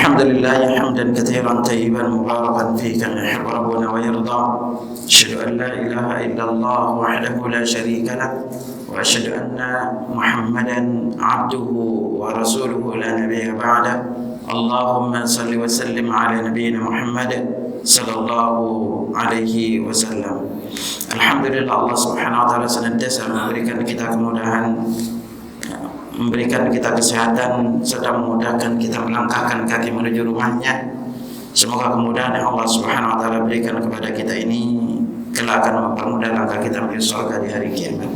الحمد لله حمدا كثيرا طيبا مباركا فيه كما يحب ربنا ويرضى. أشهد أن لا إله إلا الله وحده لا شريك له، وأشهد أن محمدا عبده ورسوله لا نبي بعده. اللهم صل وسلم على نبينا محمد صلى الله عليه wasallam. Alhamdulillah, Allah Subhanahu wa taala senantiasa memberikan kita kemudahan, memberikan kita kesehatan, serta memudahkan kita melangkahkan kaki menuju rumahnya. Semoga kemudahan yang Allah Subhanahu wa taala berikan kepada kita ini kelak akan mempermudah langkah kita menuju surga di hari kiamat.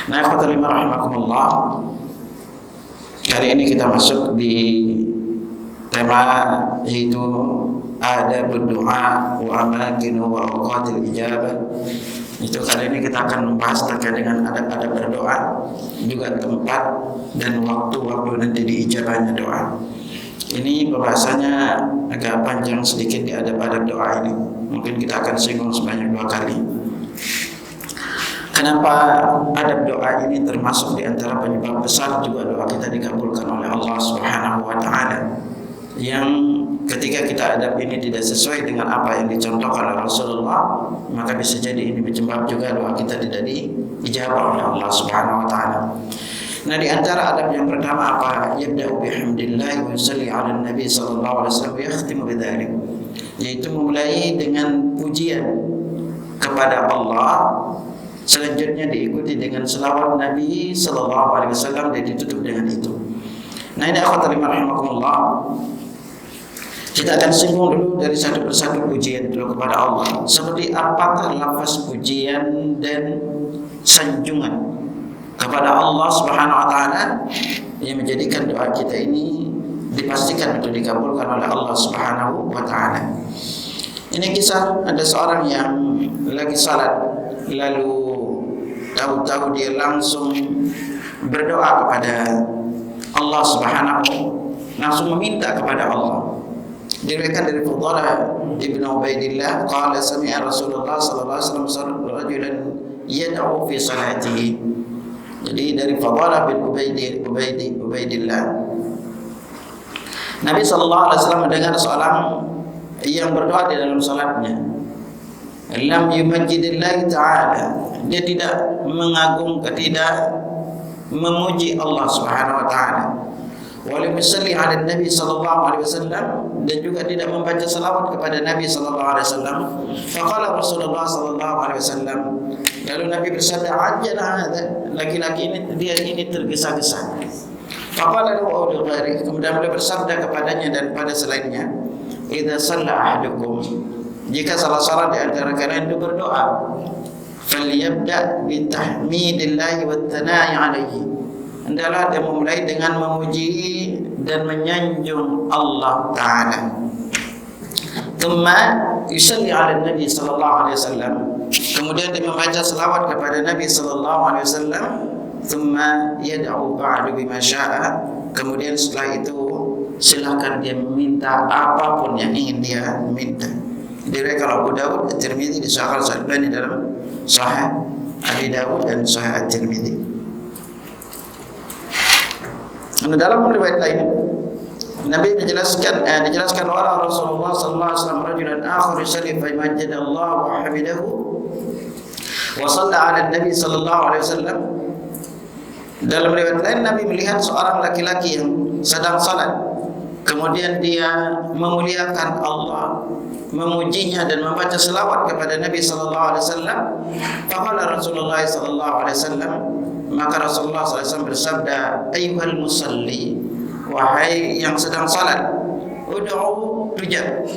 Nah, ikhwatal iman rahimakumullah, kali ini kita masuk di tema yaitu adabud du'a wa amakinu wa awqatil ijabah. Itu kali ini kita akan membahas terkait dengan adab-adab berdoa, juga tempat dan waktu-waktu nanti diijabahnya doa. Ini pembahasannya agak panjang sedikit di adab-adab doa ini. Mungkin kita akan singgung sebanyak 2 kali. Kenapa adab doa ini termasuk di antara penyebab besar juga doa kita dikabulkan oleh Allah Subhanahu wa taala. Yang ketika kita adab ini tidak sesuai dengan apa yang dicontohkan oleh Rasulullah, maka bisa jadi ini penyebab juga doa kita tidak diijabah oleh Allah Subhanahu wa taala. Nah, di antara adab yang pertama apa? Yabda'u bihamdillah wa yusalli 'ala nabi sallallahu alaihi wasallam wa yakhtimu bidzalik. Yaitu memulai dengan pujian kepada Allah, selanjutnya diikuti dengan selawat Nabi sallallahu alaihi wasallam dan ditutup dengan itu. Nah, ini akhwatul iman rahimakumullah. Kita akan singgung dulu dari satu persatu pujian dulu kepada Allah. Seperti apakah lafaz pujian dan sanjungan kepada Allah Subhanahu wa taala yang menjadikan doa kita ini dipastikan untuk dikabulkan oleh Allah Subhanahu wa taala. Ini kisah ada seorang yang lagi salat, lalu tahu-tahu dia langsung berdoa kepada Allah Subhanahu, langsung meminta kepada Allah. Diriwayatkan dari Fudhalah ibn Ubaidillah qala sami'a Rasulullah sallallahu alaihi wasallam rajulan yad'u fi salatihi. Jadi dari Fudhalah bin Ubaidillah, Nabi sallallahu alaihi wasallam mendengar seorang yang berdoa di dalam salatnya. Lam yumajjidillah ta'ala, dia tidak mengagungkan, tidak memuji Allah Subhanahu wa taala. Wa lam yusalli 'ala nabi sallallahu alaihi wasallam, dan juga tidak membaca salawat kepada Nabi sallallahu alaihi wasallam. Faqala Rasulullah sallallahu alaihi wasallam, lalu Nabi bersabda, ajjala hadza, laki-laki ini tergesa-gesa. Faqala lahu aw ghairi, kemudian beliau bersabda kepadanya dan pada selainnya, idza shalla ahadukum, jika salah seorang di antara kalian itu berdoa, falyabda bi tahmidillahi wat tsana'i alaihi, hendaklah dia memulai dengan memuji dan menyanjung Allah Ta'ala. Thumma yusalli 'ala nabi sallallahu alaihi wasallam, kemudian dia membaca selawat kepada Nabi sallallahu alaihi wasallam. Thumma yad'u ba'du bima syaa, kemudian setelah itu silakan dia meminta apapun yang ingin dia minta. Diriwayatkan Abu Dawud, At-Tirmidzi, disahihkan Al-Albani dalam Sahih Abi Dawud dan Sahih At-Tirmidzi. Dalam riwayat lain Nabi dijelaskan wala Rasulullah sallallahu alaihi wasallam rajulan akhar yusalli fa yamajjada Allah wa hamidahu wa shalla 'ala nabi sallallahu alaihi wasallam. Dalam riwayat lain Nabi melihat seorang laki-laki yang sedang salat, kemudian dia memuliakan Allah, memujinya dan membaca selawat kepada Nabi sallallahu alaihi wasallam. Faqala Rasulullah sallallahu alaihi wasallam, maka Rasulullah sallallahu alaihi wasallam bersabda, ayyuhal musalli, wahai yang sedang salat, ud'u tujab,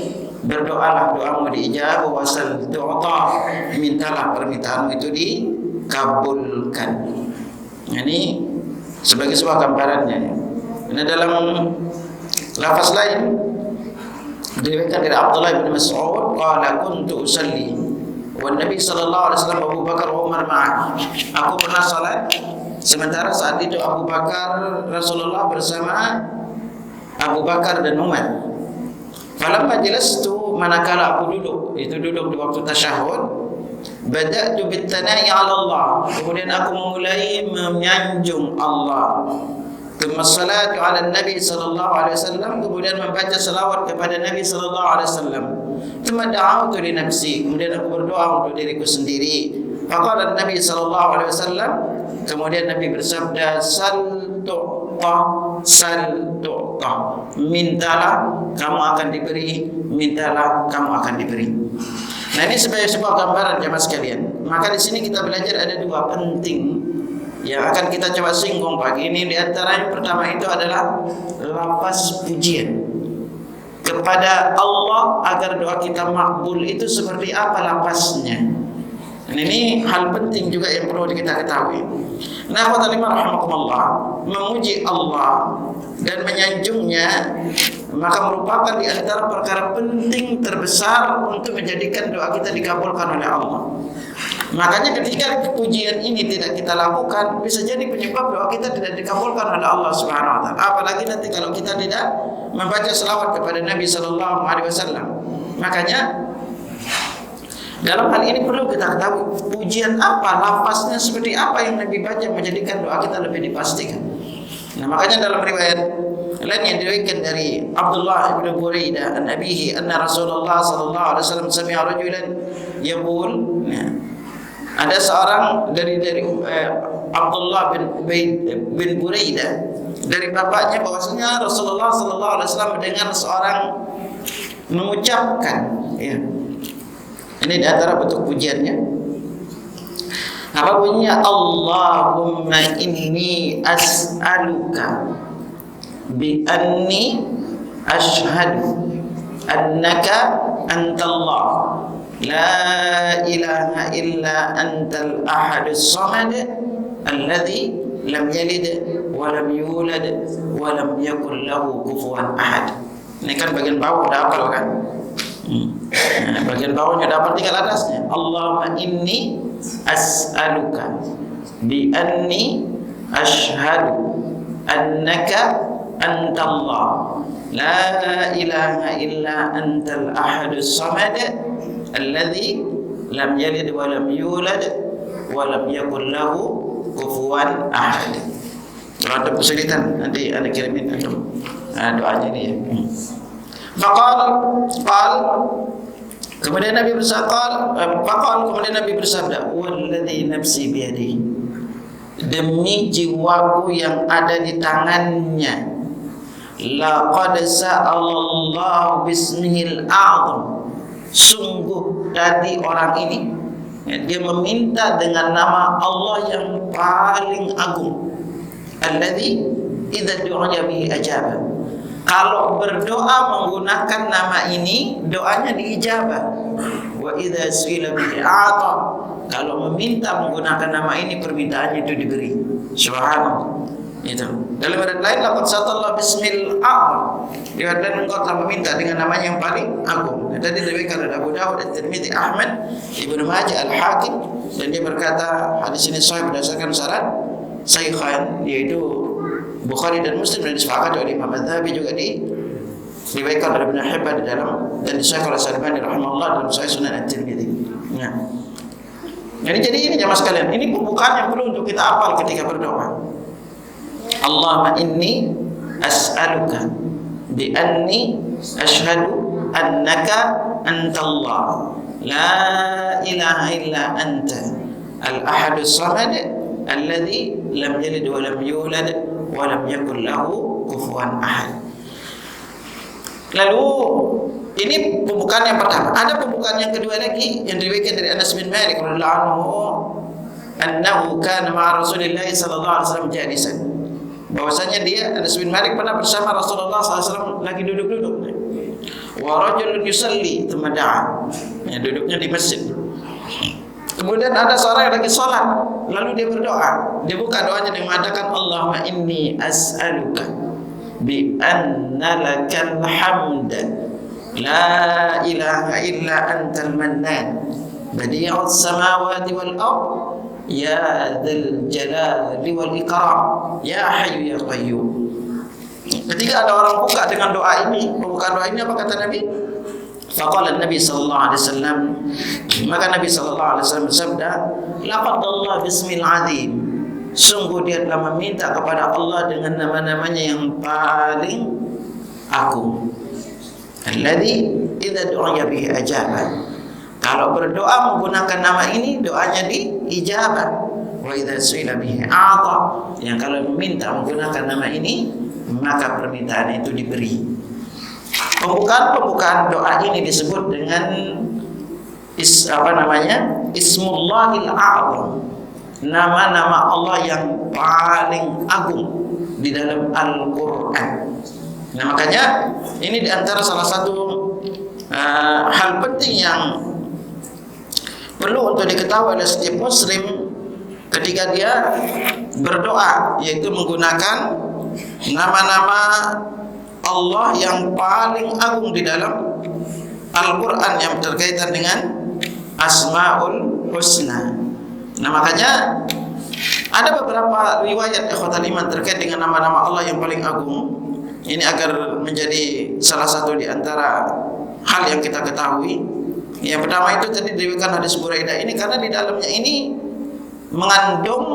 berdoalah doamu diijabah, wasal tu'ta, mintalah permintaanmu itu dikabulkan. Ini sebagai sebuah gambarannya. Ini dalam lafaz lain diriwayatkan dari Abdullah bin Mas'ud qala kuntu usalli wa Nabi sallallahu alaihi wasallam Abu Bakar wa Umar ma'a. Aku pernah salat sementara saat itu Abu Bakar, Rasulullah bersama Abu Bakar dan Umar. Falamma jalastu, manakala aku duduk, itu duduk di waktu tasyahud, bada'tu bitana'i 'ala Allah, kemudian aku memulai menyanjung Allah. Thumma salatu ala Nabi sallallahu alaihi wasallam, kemudian membaca selawat kepada Nabi sallallahu alaihi wasallam. Thumma da'awtu li nafsi, kemudian aku berdoa untuk diriku sendiri. Faqala Nabi sallallahu alaihi wasallam, kemudian Nabi bersabda, sal tu'ta, sal tu'ta, mintalah kamu akan diberi, mintalah kamu akan diberi. Nah, ini sebagai sebuah gambaran jemaah sekalian. Maka di sini kita belajar ada dua penting yang akan kita coba singgung pagi ini. Di antara yang pertama itu adalah lafaz pujian kepada Allah agar doa kita makbul itu seperti apa lafaznya. Dan ini hal penting juga yang perlu kita ketahui. Nah, wa rahimakumullah, memuji Allah dan menyanjungnya maka merupakan di antara perkara penting terbesar untuk menjadikan doa kita dikabulkan oleh Allah. Makanya ketika pujian ini tidak kita lakukan, bisa jadi penyebab doa kita tidak dikabulkan oleh Allah Subhanahu wa taala. Apalagi nanti kalau kita tidak membaca selawat kepada Nabi sallallahu alaihi wasallam. Makanya dalam hal ini perlu kita ketahui pujian apa, lafaznya seperti apa yang Nabi baca menjadikan doa kita lebih dipastikan. Nah, makanya dalam riwayat lain yang diriwayatkan dari Abdullah bin Buraidah an abihi anna Rasulullah sallallahu alaihi wasallam sami'a rajulan yaqul, ada seorang dari Abdullah bin Buraidah dari bapaknya bahwasanya Rasulullah sallallahu alaihi wasallam mendengar seorang mengucapkan, ya. Ini di antara bentuk pujiannya. Apa bunyinya? Allahumma inni as'aluka bi anni ashhadu annaka antallah la ilaha illa antal ahadus samad alladhi lam yalid wa lam yulad wa lam yakul lahu kufuwan ahad. Ini kan bagian bawah udah hafal kan? Nah, bagian bawahnya dapat tinggal atasnya. Allahumma inni as'aluka bi anni ashhadu annaka antallah la ilaha illa antal ahadus samad alladhi lam yalid wa lam yulad wa lam yakul lahu kufuwan ahad. Kalau ada kesulitan nanti Anda kirimin doanya dia. Kemudian Nabi bersabda, walladzi nafsi biyadihi, demi jiwaku yang ada di tangannya, laqad sa'alallahu bismihil a'zam, sungguh tadi orang ini dia meminta dengan nama Allah yang paling agung, alladzi idza du'a bihi ajaba. Kalau berdoa menggunakan nama ini, doanya diijabah. Wa idza su'ila bihi a'ta. Kalau meminta menggunakan nama ini, permintaannya itu diberi. Subhanallah. Itu. Dalam ayat lain, laqad sa'atallahu bismil a'zam. Dan engkau telah meminta dengan namanya yang paling agung. Tadi diriwayatkan oleh Abu Dawud, At-Tirmidzi, Ahmad, Ibnu Majah, Al-Hakim, dan dia berkata hadis ini sahih berdasarkan syarat Shaykhain, yaitu Bukhari dan Muslim, dan disepakati oleh Imam Adz-Dzahabi, juga diriwayatkan oleh Ibnu Hibban di dalam, dan disahihkan oleh Al-Albani rahimahullah dalam Sahih Sunan At-Tirmidzi. Nah, jadi ini jemaah sekalian, ini pembukaan yang perlu untuk kita hafal ketika berdoa. Allahumma inni as'aluka bi anni ashhadu annaka antallah la ilaha illa anta al-ahadus samad alladzi lam yalid wa lam yulad wa lam yakul lahu kufuwan ahad. Lalu ini pembukaan yang pertama. Ada pembukaan yang kedua lagi yang diriwayatkan dari Anas bin Malik radhiyallahu anhu, annahu kana ma'a Rasulillah sallallahu alaihi wasallam jalisan. Bahwasanya dia, Anas bin Malik, pernah bersama Rasulullah sallallahu alaihi wasallam lagi duduk-duduk. Wa rajulun yusalli thumma da'a. Ya, duduknya di masjid. Kemudian ada seorang yang lagi sholat, lalu dia berdoa. Dia buka doanya dengan mengatakan, Allahumma inni as'aluka bi anna lakal hamd la ilaha illa antal mannan badi'us samawati wal ard ya dzal jalali wal ikram ya hayyu ya qayyum. Ketika ada orang buka dengan doa ini, pembukaan doa ini, apa kata Nabi? Faqala Nabi sallallahu alaihi wasallam, maka Nabi sallallahu alaihi wasallam bersabda, laqad Allah bismil azim, sungguh dia telah meminta kepada Allah dengan nama-namanya yang paling agung. Alladzi idza du'a bihi ajaba. Kalau berdoa menggunakan nama ini, doanya diijabah. Wa idza su'ila bihi a'ta. Yang kalau meminta menggunakan nama ini, maka permintaan itu diberi. Pembukaan doa ini disebut dengan Ismullahil A'zam. Nama-nama Allah yang paling agung di dalam Al-Qur'an. Nah, makanya ini diantara salah satu hal penting yang perlu untuk diketahui oleh setiap muslim ketika dia berdoa, yaitu menggunakan nama-nama Allah yang paling agung di dalam Al-Quran yang berkaitan dengan Asma'ul Husna. Nah, makanya ada beberapa riwayat ikhwatal iman terkait dengan nama-nama Allah yang paling agung. Ini agar menjadi salah satu di antara hal yang kita ketahui. Yang pertama itu tadi diriwayatkan hadis Buraidah ini karena di dalamnya ini mengandung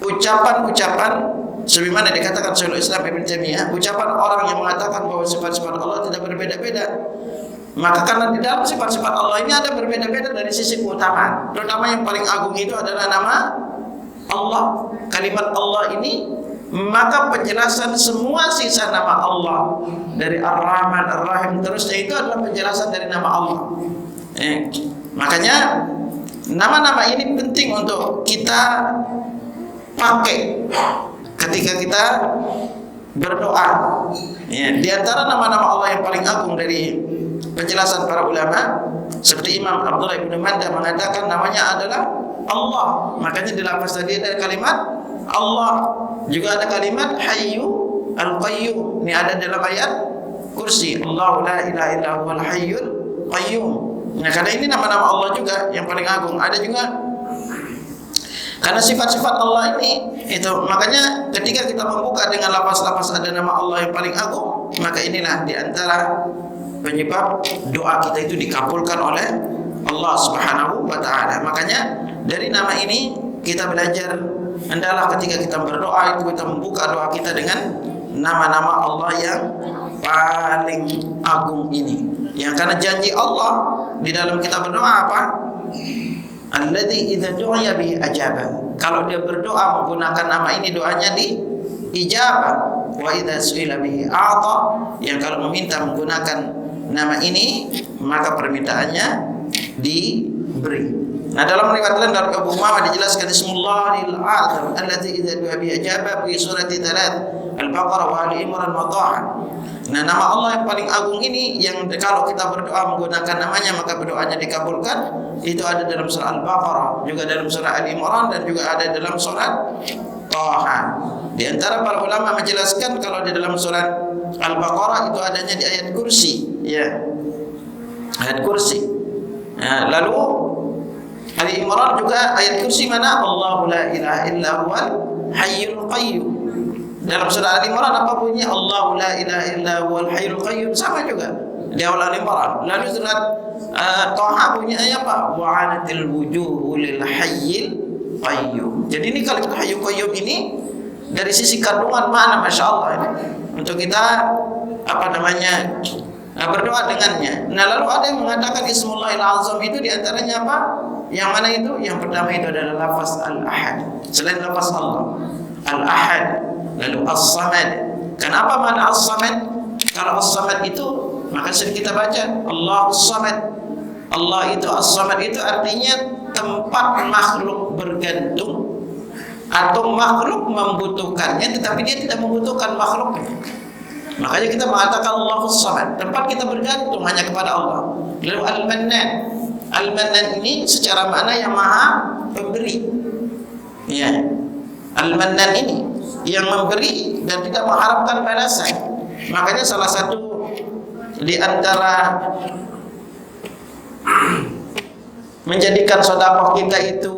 ucapan-ucapan sebagaimana dikatakan Syekhul Islam Ibnu Taimiyah, ucapan orang yang mengatakan bahwa sifat-sifat Allah tidak berbeda-beda. Maka karena di dalam sifat-sifat Allah ini ada berbeda-beda dari sisi keutamaan. Terutama yang paling agung itu adalah nama Allah, kalimat Allah ini. Maka penjelasan semua sisa nama Allah dari Ar-Rahman, Ar-Rahim terusnya itu adalah penjelasan dari nama Allah. Makanya nama-nama ini penting untuk kita pakai ketika kita berdoa. Di antara nama-nama Allah yang paling agung dari penjelasan para ulama, seperti Imam Abdullah bin Manda mengatakan namanya adalah Allah. Makanya di lafaz tadi ada kalimat Allah, juga ada kalimat Hayyu Al-Qayyum. Ini ada dalam ayat kursi. Allahu la ilaha illa huwal hayyul qayyum. Nah, karena ini nama-nama Allah juga yang paling agung. Ada juga karena sifat-sifat Allah ini itu, makanya ketika kita membuka dengan lafaz-lafaz ada nama Allah yang paling agung, maka inilah di antara penyebab doa kita itu dikabulkan oleh Allah Subhanahu wa taala. Makanya dari nama ini kita belajar, hendaklah ketika kita berdoa itu kita membuka doa kita dengan nama-nama Allah yang paling agung ini. Yang karena janji Allah di dalam kita berdoa apa? Alladzi idza du'a bihi ajaba. Kalau dia berdoa menggunakan nama ini, doanya diijabah. Wa idza su'ila bihi a'ta. Yang kalau meminta menggunakan nama ini, maka permintaannya diberi. Nah, dalam riwayat lain dari Abu Umamah dijelaskan Ismullahil A'zam alladzi idza du'a bihi ajaba fi surati 3 Al-Baqarah wa Ali Imran wa Taha. Nah, nama Allah yang paling agung ini yang kalau kita berdoa menggunakan namanya maka berdoanya dikabulkan. Itu ada dalam surah Al-Baqarah, juga dalam surah Ali Imran, dan juga ada dalam surat Taha. Di antara para ulama menjelaskan kalau di dalam surat Al-Baqarah itu adanya di ayat kursi, ya. Ayat kursi. Nah, lalu Ali Imran juga ayat kursi mana? Allahu la ilaha illa huwal hayyul qayyum. Dalam surah Ali Imran apa bunyinya? Allahu la ilaha illa huwal hayyul qayyum, sama juga di awal Ali Imran. Lalu surat Taha bunyinya apa? Wa 'anatil wujuhu lil hayyil qayyum. Jadi ini kalimat hayyul qayyum ini dari sisi kandungan makna Masya Allah ini untuk kita berdoa dengannya. Nah, lalu ada yang mengatakan Ismullahil Azam itu diantaranya apa? Yang mana itu? Yang pertama itu adalah lafaz Al-Ahad. Selain lafaz Allah Al-Ahad, lalu As-Samad. Kenapa mana As-Samad? Kalau As-Samad itu maka sering kita baca Allahus Samad. Allah itu As-Samad itu artinya tempat makhluk bergantung atau makhluk membutuhkannya tetapi dia tidak membutuhkan makhluknya. Makanya kita mengatakan Allahus Samad, tempat kita bergantung hanya kepada Allah. Lalu Al-Mannan. Al-Mannan ini secara makna yang maha pemberi. Ya. Al-Mannan ini yang memberi dan tidak mengharapkan balasan. Makanya salah satu di antara menjadikan sedekah kita itu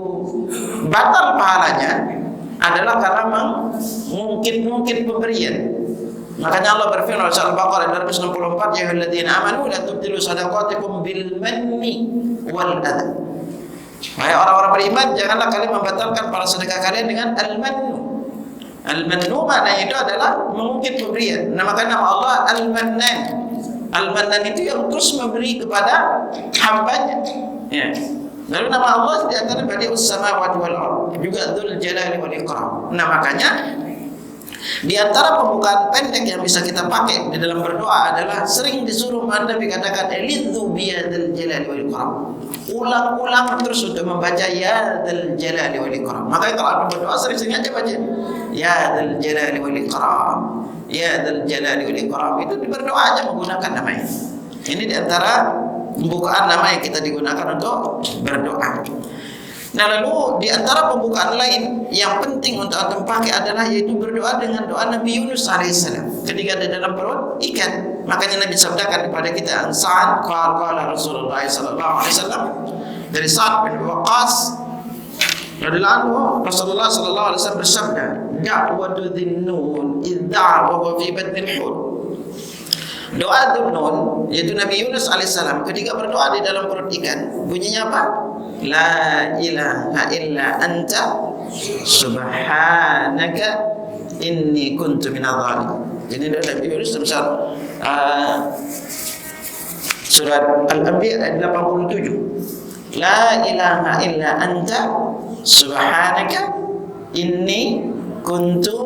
batal pahalanya adalah karena mengungkit pemberian. Makanya Allah berfirman dalam Al-Baqarah 264, ya ayyuhalladzina amanu la tubtilu shadaqatikum bil manni wal adha. Wahai orang-orang beriman, janganlah kalian membatalkan para sedekah kalian dengan al-mannu. Al-mannu maknanya itu adalah mengungkit pemberian. Namakan nama Allah Al-Mannan. Al-Mannan itu yang terus memberi kepada hambanya. Ya. Lalu nama Allah di antara Badi'us Samawati wal Ardh, juga Dzul Jalali wal Ikram. Nah, makanya di antara pembukaan pendek yang bisa kita pakai di dalam berdoa adalah sering disuruh Nabi katakan lidzu biyadil jalali wal ikram. Ulang-ulang terus untuk membaca ya dzal jalali wal ikram. Makanya kalau ada berdoa sering-sering aja baca ya dzal jalali wal ikram. Ya dzal jalali wal ikram. Itu di berdoa aja menggunakan nama ini. Ini di antara pembukaan nama yang kita digunakan untuk berdoa. Nah, lalu di antara pembukaan lain yang penting untuk antum pakai adalah yaitu berdoa dengan doa Nabi Yunus alaihissalam ketika ada dalam perut ikan. Makanya Nabi sabdakan kepada kita Sa'ad qala Rasulullah sallallahu alaihi wasallam dari Sa'ad bin Waqqas radhiyallahu anhu, Rasulullah sallallahu alaihi wasallam bersabda, "Da'watu dhinnun idda'a wa huwa fi batnil hut." Doa Dhunnun yaitu Nabi Yunus alaihissalam ketika berdoa di dalam perut ikan, bunyinya apa? La ilaha illa anta subhanaka inni kuntu minadh dhalimin. Jadi Nabi Yunus dalam surat Al-Anbiya ayat 87. La ilaha illa anta subhanaka inni kuntu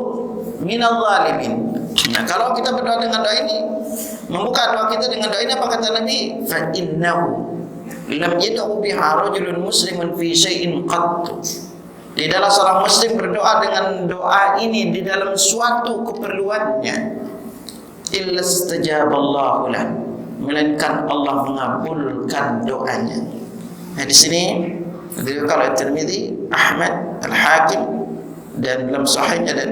minadh dhalimin. Nah, kalau kita berdoa dengan doa ini, membuka doa kita dengan doa ini, apa kata Nabi? Fa innahu lam yad'u biha rajulun muslimun fi syai'in qat. Tidaklah seorang muslim berdoa dengan doa ini di dalam suatu keperluannya illa istajaballahu lah, melainkan Allah mengabulkan doanya. Nah, di sini kalau Tirmidzi, Ahmad, Al-Hakim dan dalam sahihnya dan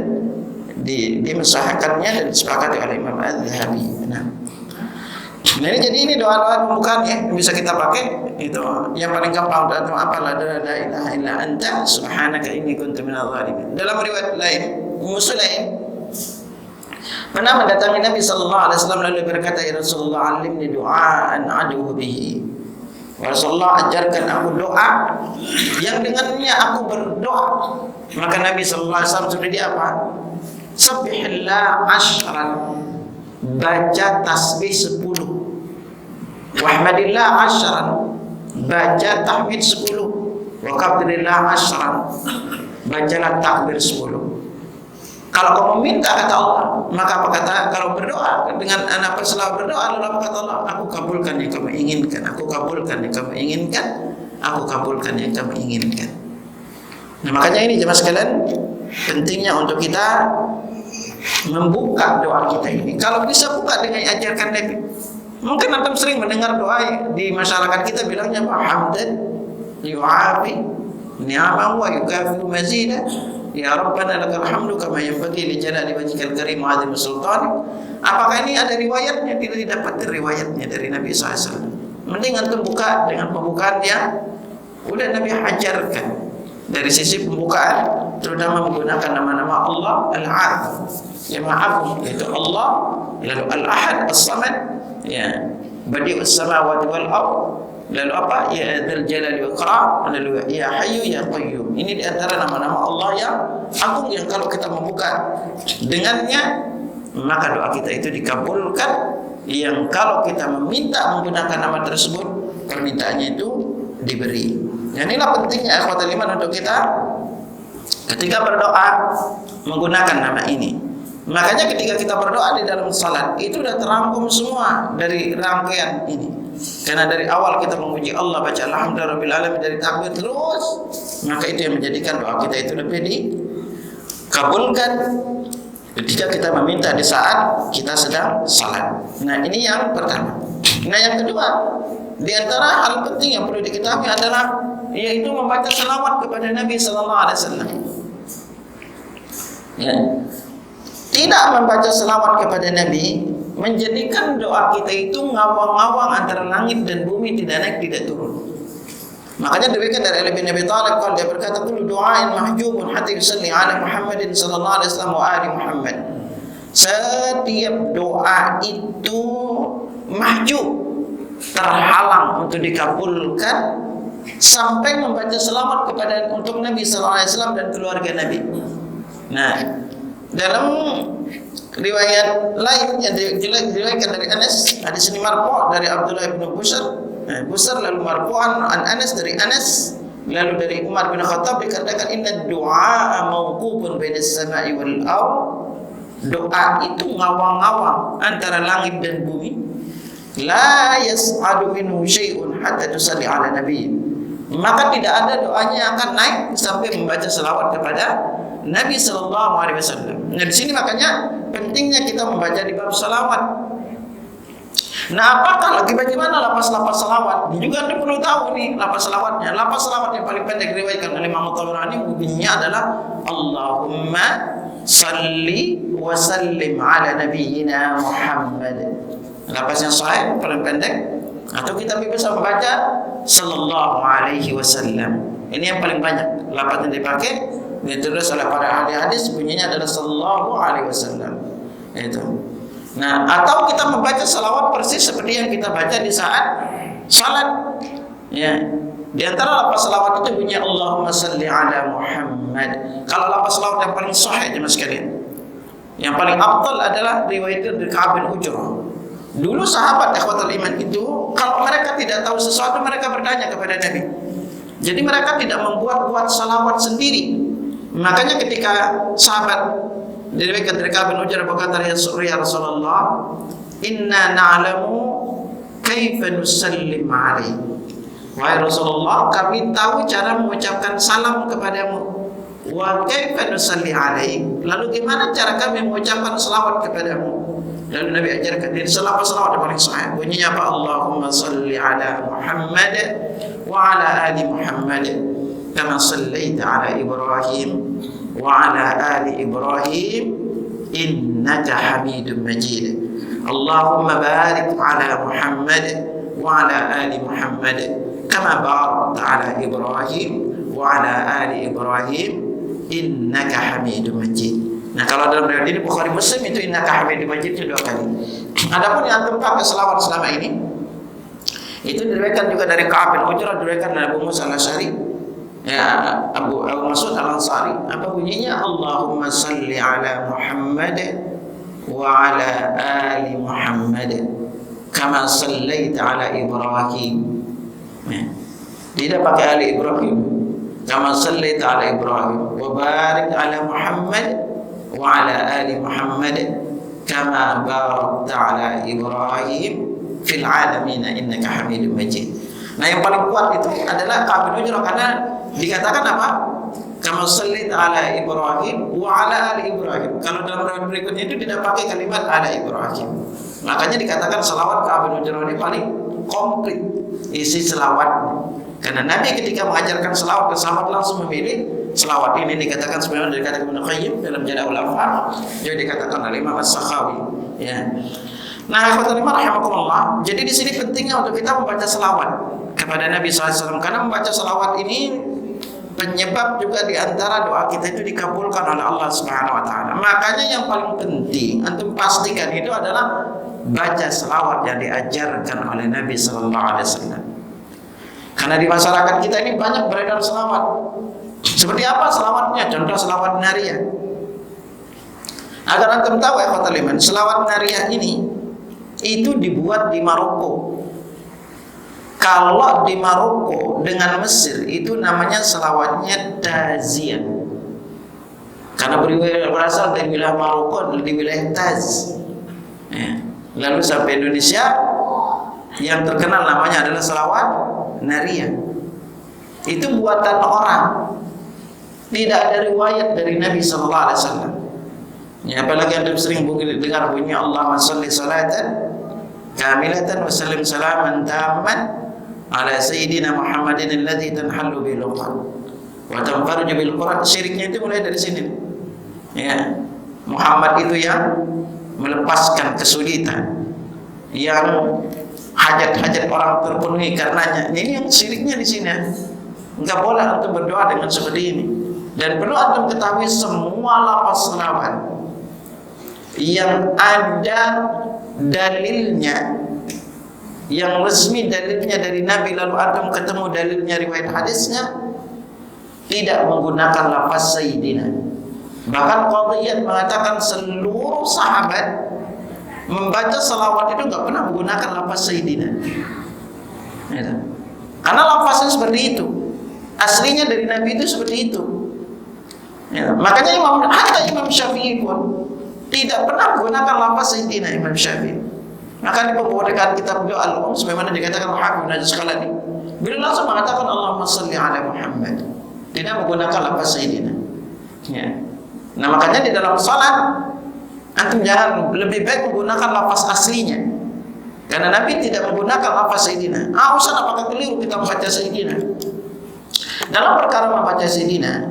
dimensahkannya dan disepakati oleh Imam Az-Zahabi. Nah, jadi ini doa-doa pembukaan yang bisa kita pakai. Itu yang paling gampang doa apalah la ilaha illa anta subhanaka inni kuntu minadh dhalimin. Dalam riwayat lain, Muslim pernah mendatangi Nabi sallallahu alaihi wasallam lalu berkata, "Ya Rasulullah, alimni du'aan a'udzu bihi." Rasulullah, ajarkan aku doa yang dengannya aku berdoa. Maka Nabi sallallahu alaihi wasallam sudah dia apa? Subhanallah asyran, baca tasbih 10. Wahmadillah asyran, baca tahmid 10. Wa kabrillah asyran, bacalah takbir 10. Kalau kau meminta kata Allah, maka apa kata kalau berdoa dengan anak setelah berdoa lalu apa kata Allah? Aku kabulkan yang kamu inginkan, aku kabulkan yang kamu inginkan, aku kabulkan yang kamu inginkan. Nah, makanya ini jemaah sekalian, pentingnya untuk kita membuka doa kita ini. Kalau bisa buka dengan ajarkan Nabi. Mungkin antum sering mendengar doa di masyarakat kita bilangnya hamdan yu'afi ni'amahu wa yukafiru mazida. Ya Rabbana lakal hamdu kama yanbaghi li jalali wajhikal karim wa 'azimi sultanik. Apakah ini ada riwayatnya? Tidak didapat riwayatnya dari Nabi SAW. Mending antum buka dengan pembukaan yang udah Nabi ajarkan. Dari sisi pembukaan terutama menggunakan nama-nama Allah Al-Ahad, yang Maha Agung, yaitu Allah, lalu Al-Ahad As-Samad, ya Badi'us Samawati wal Ardh, lalu apa? Ya Dzul Jalali wal Ikram, lalu ya Hayyu ya Qayyum. Ini di antara nama-nama Allah yang agung yang kalau kita membuka dengannya maka doa kita itu dikabulkan, yang kalau kita meminta menggunakan nama tersebut permintaannya itu diberi. Dan inilah pentingnya ikhwatul iman untuk kita ketika berdoa menggunakan nama ini. Makanya ketika kita berdoa di dalam salat itu sudah terangkum semua dari rangkaian ini. Karena dari awal kita memuji Allah, baca alhamdulillahirabbil alamin dari takbir terus, maka itu yang menjadikan doa kita itu lebih dikabulkan ketika kita meminta di saat kita sedang salat. Nah, ini yang pertama. Nah, yang kedua, di antara hal penting yang perlu diketahui adalah yaitu membaca selawat kepada Nabi sallallahu alaihi wasallam. Ya. Tidak membaca selawat kepada Nabi menjadikan doa kita itu ngawang-ngawang antara langit dan bumi, tidak naik tidak turun. Makanya demikian dari Ali bin Abi Thalib kalau dia berkata kullu du'ain mahjubun hatta yusalli ala Muhammadin sallallahu alaihi wasallam wa ali Muhammad. Setiap doa itu mahjub, terhalang untuk dikabulkan sampai membaca selawat kepada untuk Nabi sallallahu alaihi wasallam dan keluarga Nabi. Nah, dalam riwayat lain yang diriwayatkan dari Anas, hadis ini marfu' dari Abdullah bin Busr lalu marfu'an an Anas dari Anas, lalu dari Umar bin Khattab dikatakan inna du'a mauqufun bainas sama'i wal ardh. Doa itu ngawang-ngawang antara langit dan bumi. La yas'adu minhu syai'un hatta tusalli ala nabi. Maka tidak ada doanya yang akan naik sampai membaca selawat kepada Nabi sallallahu alaihi wasallam. Nah, di sini makanya pentingnya kita membaca di bab selawat. Nah, apakah lagi bagaimana lapas-lapas selawat? Ini juga Anda perlu tahu nih lapas selawatnya. Lapas selawat yang paling pendek diriwayatkan oleh Imam Tabrani bunyinya adalah Allahumma salli wa sallim ala nabiyyina Muhammad. Lapas yang sahih paling pendek, atau kita bisa membaca sallallahu alaihi wasallam. Ini yang paling banyak lapas yang dipakai. Ditulis oleh para ahli hadis bunyinya adalah sallallahu alaihi wasallam. Itu. Nah, atau kita membaca salawat persis seperti yang kita baca di saat salat. Ya. Di antara lapas salawat itu bunyi Allahumma salli ala Muhammad. Kalau lapas salawat yang paling sahih jemaah sekalian, yang paling afdal adalah riwayat dari Ka'ab bin Ujrah. Dulu sahabat ikhwatul iman itu kalau mereka tidak tahu sesuatu mereka bertanya kepada Nabi. Jadi mereka tidak membuat salawat sendiri. Makanya ketika sahabat diriwayatkan dari Ka'ab bin Ujrah berkata, ya Rasulullah, inna na'lamu kaifa nusallim alaihi. Wahai Rasulullah, kami tahu cara mengucapkan salam kepadamu. Wa kaifa nusalli alaihi. Lalu gimana cara kami mengucapkan selawat kepadamu? Lalu Nabi ajarkan dari selawat yang paling sahih. Bunyinya apa? Allahumma salli ala Muhammad wa ala ali Muhammad kama sallaita ala Ibrahim wa ala ali Ibrahim innaka Hamidum Majid. Allahumma barik ala Muhammad wa ala ali Muhammad kama barakta ala Ibrahim wa ala ali Ibrahim innaka Hamidum Majid. Nah, kalau dalam riwayat ini Bukhari Muslim itu innaka Hamidum Majid itu 2 kali. Adapun yang antum pakai selawat selama ini itu diriwayatkan juga dari Ka'ab bin Ujrah, diriwayatkan dari Abu Musa al-Asy'ari, ya Abu Mas'ud al-Ansari. Apa bunyinya? Allahumma salli ala Muhammad wa ala ali Muhammad kama sallaita ala Ibrahim. Ya. Tidak pakai ali Ibrahim. Kama sallaita ala Ibrahim wa barik ala Muhammad wa ala ali Muhammad kama barakta ala Ibrahim fil alamin innaka Hamidum Majid. Nah, yang paling kuat itu adalah Ka'ab bin Ujrah karena dikatakan apa? Kama sallaita ala Ibrahim wa ala ali Ibrahim. Kalau dalam riwayat berikutnya itu tidak pakai kalimat ala Ibrahim. Makanya dikatakan selawat Ka'ab bin Ujrah ini paling komplit isi selawat. Karena Nabi ketika mengajarkan selawat ke sahabat langsung memilih selawat ini. Dikatakan sebenarnya dikatakan Ibnu Qayyim dalam Jala'ul Afham, juga dikatakan oleh Imam As-Sakhawi. Ya. Nah, ikhwatul iman rahimakumullah. Jadi di sini pentingnya untuk kita membaca selawat kepada Nabi SAW, karena membaca selawat ini penyebab juga di antara doa kita itu dikabulkan oleh Allah Subhanahu wa taala. Makanya yang paling penting antum pastikan itu adalah baca selawat yang diajarkan oleh Nabi sallallahu alaihi wasallam. Karena di masyarakat kita ini banyak beredar selawat. Seperti apa selawatnya? Contoh selawat nariyah. Agar antum tahu ikhwatul iman, selawat nariyah ini itu dibuat di Maroko. Kalau di Maroko dengan Mesir itu namanya selawatnya taziyah. Karena berasal dari wilayah Maroko, di wilayah Taz. Ya. Lalu sampai Indonesia yang terkenal namanya adalah selawat nariyah. Itu buatan orang. Tidak ada riwayat dari Nabi sallallahu alaihi wasallam. Ya, apalagi anda sering dengar bunyi Allahumma shalli salatan kamilatan wa sallim salaman tamman ala sayyidina Muhammadin alladzi tanhallu bil uqad wa tanfarju bil quran. Syiriknya itu mulai dari sini. Ya. Muhammad itu yang melepaskan kesulitan, yang hajat-hajat orang terpenuhi karenanya. Ini yang syiriknya di sini. Enggak boleh untuk berdoa dengan seperti ini. Dan perlu antum ketahui semua lafaz selawat yang ada dalilnya yang resmi dalilnya dari Nabi lalu antum ketemu dalilnya riwayat hadisnya, tidak menggunakan lafaz sayyidina. Bahkan Qadhiyat mengatakan seluruh sahabat membaca salawat itu nggak pernah menggunakan lafaz sayyidina. Ya. Karena lafaznya seperti itu, aslinya dari Nabi itu seperti itu. Ya. Makanya Imam Syafi'i pun tidak pernah menggunakan lafaz sayyidina. Imam Syafi'i. Maka di pembukaan kitab beliau Al-Um sebagaimana dikatakan Al-Hafiz Ibnu Asqalani, beliau langsung mengatakan Allahumma shalli ala Muhammad, tidak menggunakan lafaz sayyidina. Ya. Nah makanya di dalam salat antum jangan, lebih baik menggunakan lafaz aslinya, karena Nabi tidak menggunakan lafaz sayyidina. Ustaz, apakah keliru kita membaca sayyidina? Dalam perkara membaca sayyidina,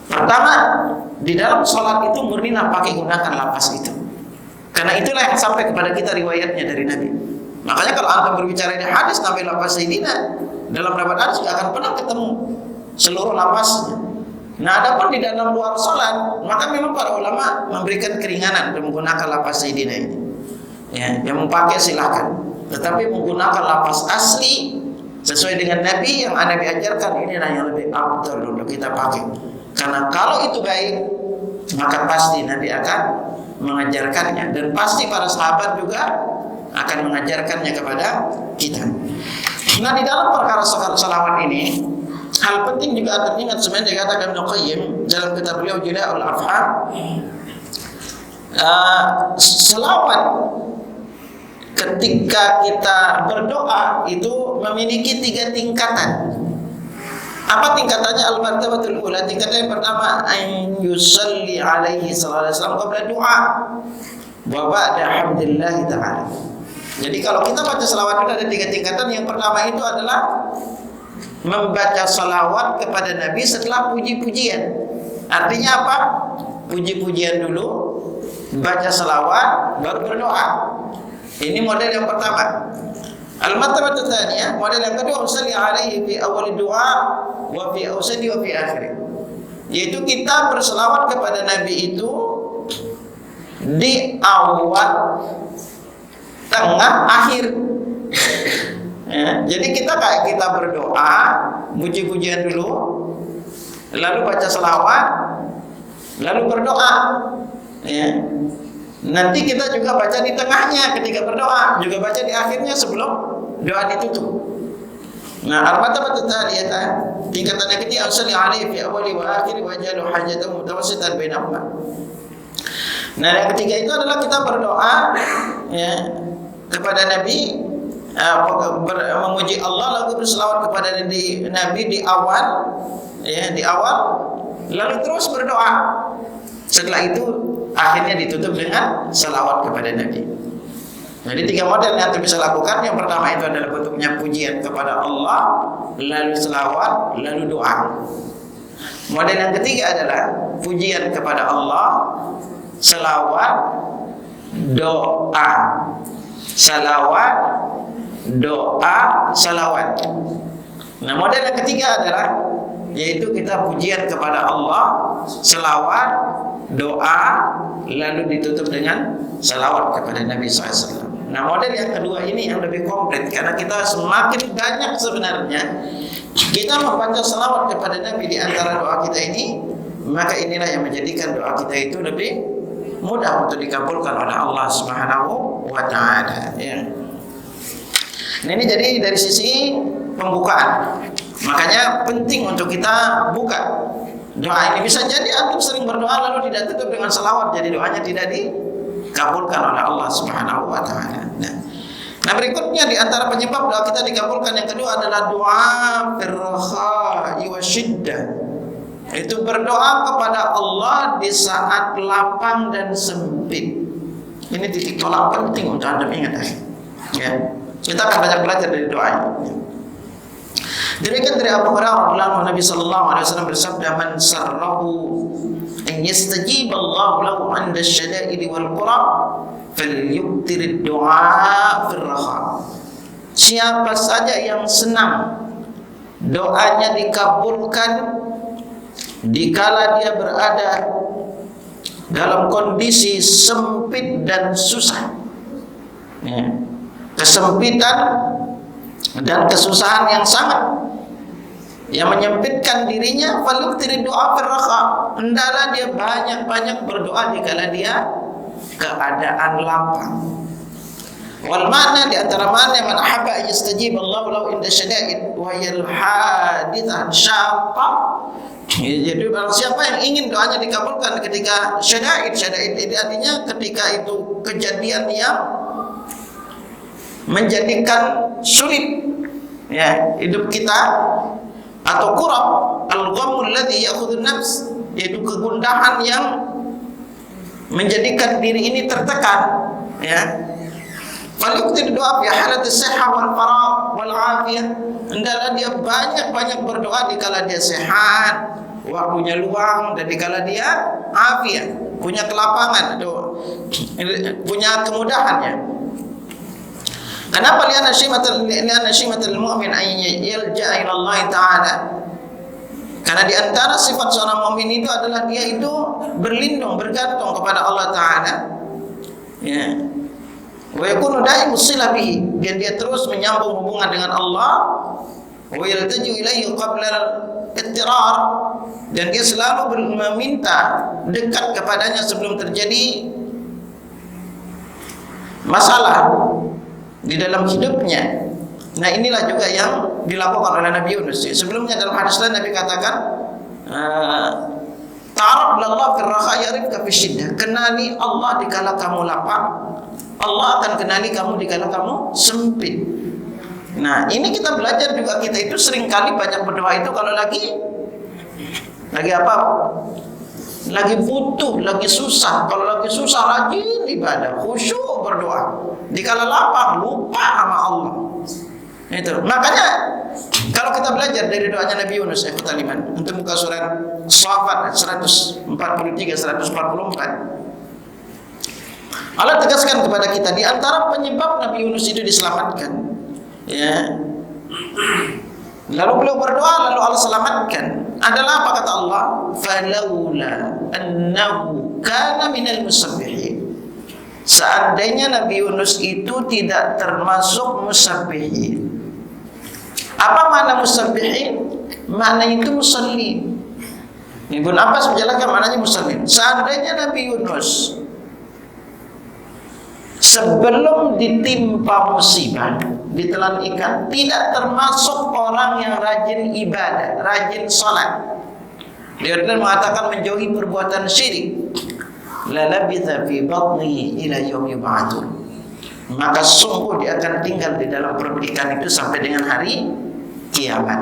pertama di dalam salat itu murni pakai gunakan lafaz itu. Karena itulah yang sampai kepada kita riwayatnya dari Nabi. Makanya kalau antum berbicara di hadis sampai lafaz sayyidina, dalam riwayat hadis tidak akan pernah ketemu seluruh lafaznya. Nah, adapun di dalam luar salat, maka memang para ulama memberikan keringanan dengan menggunakan lafaz sayyidina ini. Ya, yang mau pakai silakan. Tetapi menggunakan lafaz asli sesuai dengan Nabi yang Nabi ajarkan, inilah yang lebih afdal untuk kita pakai. Karena kalau itu baik, maka pasti Nabi akan mengajarkannya, dan pasti para sahabat juga akan mengajarkannya kepada kita. Nah, di dalam perkara salawat ini, hal penting juga akan ingat sebenarnya dikatakan Ibnu Qayyim dalam kitab beliau Jila'ul Afham. Selawat ketika kita berdoa itu memiliki 3 tingkatan. Apa tingkatannya? Al-martabatul ula, tingkatan yang pertama an yusalli alaihi sallallahu alaihi wasallam qabla du'a wa ba'da hamdillah ta'ala. Jadi kalau kita baca selawat itu ada 3 tingkatan. Yang pertama itu adalah membaca salawat kepada Nabi setelah puji-pujian. Artinya apa? Puji-pujian dulu, baca salawat, baru berdoa. Ini model yang pertama. Al-martabatu tsaniyah, model yang kedua, usalli alaihi fi awal du'a wa fi awsadi wa fi akhir. Yaitu kita berselawat kepada Nabi itu di awal, tengah, akhir. Ya, jadi kita berdoa, puji-pujian dulu, lalu baca selawat, lalu berdoa. Ya. Nanti kita juga baca di tengahnya ketika berdoa, juga baca di akhirnya sebelum doa ditutup. Nah, al-martabatu tsaniyah, tingkatan yang ketiga, usalli alaihi fi awwali wa akhiri wa jalu hajatahu mutawassitan bainahuma. Nah, yang ketiga itu adalah kita berdoa ya kepada Nabi, memuji Allah, lalu berselawat kepada Nabi di awal, ya di awal, lalu terus berdoa. Setelah itu akhirnya ditutup dengan salawat kepada Nabi. Jadi 3 model yang kita bisa lakukan. Yang pertama itu adalah bentuknya pujian kepada Allah, lalu salawat, lalu doa. Model yang ketiga adalah pujian kepada Allah, salawat, doa. Salawat, doa, salawat. Nah, model yang ketiga adalah yaitu kita pujian kepada Allah, selawat, doa, lalu ditutup dengan selawat kepada Nabi SAW. Nah, model yang kedua ini yang lebih komplit, karena kita semakin banyak sebenarnya kita membaca selawat kepada Nabi di antara doa kita ini, maka inilah yang menjadikan doa kita itu lebih mudah untuk dikabulkan oleh Allah Subhanahu wa Ta'ala. Ya. Nah, ini jadi dari sisi pembukaan. Makanya penting untuk kita buka doa ini. Bisa jadi antum sering berdoa lalu tidak tutup dengan salawat, jadi doanya tidak dikabulkan oleh Allah Subhanahu wa Ta'ala. Nah, berikutnya di antara penyebab doa kita dikabulkan yang kedua adalah doa firrakhai wa syiddah. Itu berdoa kepada Allah di saat lapang dan sempit. Ini titik tolak penting untuk antum ingat ya. Kita akan banyak belajar dari doa ini. Diriwayatkan dari Abu Hurairah radhiyallahu anhu, Nabi sallallahu alaihi wasallam bersabda, "Man sarrahu an yastajib Allah lahu 'inda asy-syada'id wal qura, falyuktir ad-du'a fil raha." Siapa saja yang senang doanya dikabulkan dikala dia berada dalam kondisi sempit dan susah. Ya. kesempitan dan kesusahan yang sangat, yang menyempitkan dirinya, falyukthir du'a fil raha, hendaklah dia banyak-banyak berdoa dikala dia keadaan lapang. Wal makna, di antara makna man ahabba yastajib Allahu lahu inda syada'id wa yal hadithah syaqqa. Jadi barang siapa yang ingin doanya dikabulkan ketika syada'id itu artinya ketika itu kejadian yang menjadikan sulit ya hidup kita, atau kurab al-ghammul ladzi ya'khudhu an-nafs, yaitu kegundahan yang menjadikan diri ini tertekan ya. Falyukthir doa fi halati sihah wal faragh wal afiyah, hendaklah dia banyak-banyak berdoa dikala dia sehat, waktunya luang, dan dikala dia afiat, punya kelapangan atau punya kemudahan ya. Kenapa? Lianna syimatul mu'min an yalja'a ila Allah Ta'ala. Karena di antara sifat seorang mukmin itu adalah dia itu berlindung, bergantung kepada Allah Ta'ala ya. Wa yakunu da'imus silah bihi, dan dia terus menyambung hubungan dengan Allah. Wa yaltaju ilaihi qabla al-ittirar, dan dia selalu meminta dekat kepadanya sebelum terjadi masalah di dalam hidupnya. Nah, inilah juga yang dilakukan oleh Nabi Yunus. Sebelumnya dalam hadis lain Nabi katakan, ta'arraf lallah fil raha yarifka fis syiddah, kenali Allah dikala kamu lapang, Allah akan kenali kamu dikala kamu sempit. Nah, ini kita belajar juga, kita itu seringkali banyak berdoa itu kalau lagi apa? Lagi butuh, lagi susah. Kalau lagi susah rajin ibadah, khusyuk berdoa. Dikala lapang lupa sama Allah. Itu. Makanya kalau kita belajar dari doanya Nabi Yunus Al-Iman untuk buka surat Shafat 143 144. Allah tegaskan kepada kita di antara penyebab Nabi Yunus itu diselamatkan ya. Lalu beliau berdoa, lalu Allah selamatkan. Adalah apa kata Allah? Falaula annahu kana minal musabbihin. Seandainya Nabi Yunus itu tidak termasuk musabbihin. Apa makna musabbihin? Maknanya itu musallin. Ibnu Abbas menjelaskan maknanya musallin. Seandainya Nabi Yunus sebelum ditimpa musibah, ditelan ikan, tidak termasuk orang yang rajin ibadah, rajin salat, dia mengatakan menjauhi perbuatan syirik, la labitha fi batnihi ila yaum yub'atsun, maka sungguh dia akan tinggal di dalam perut ikan itu sampai dengan hari kiamat.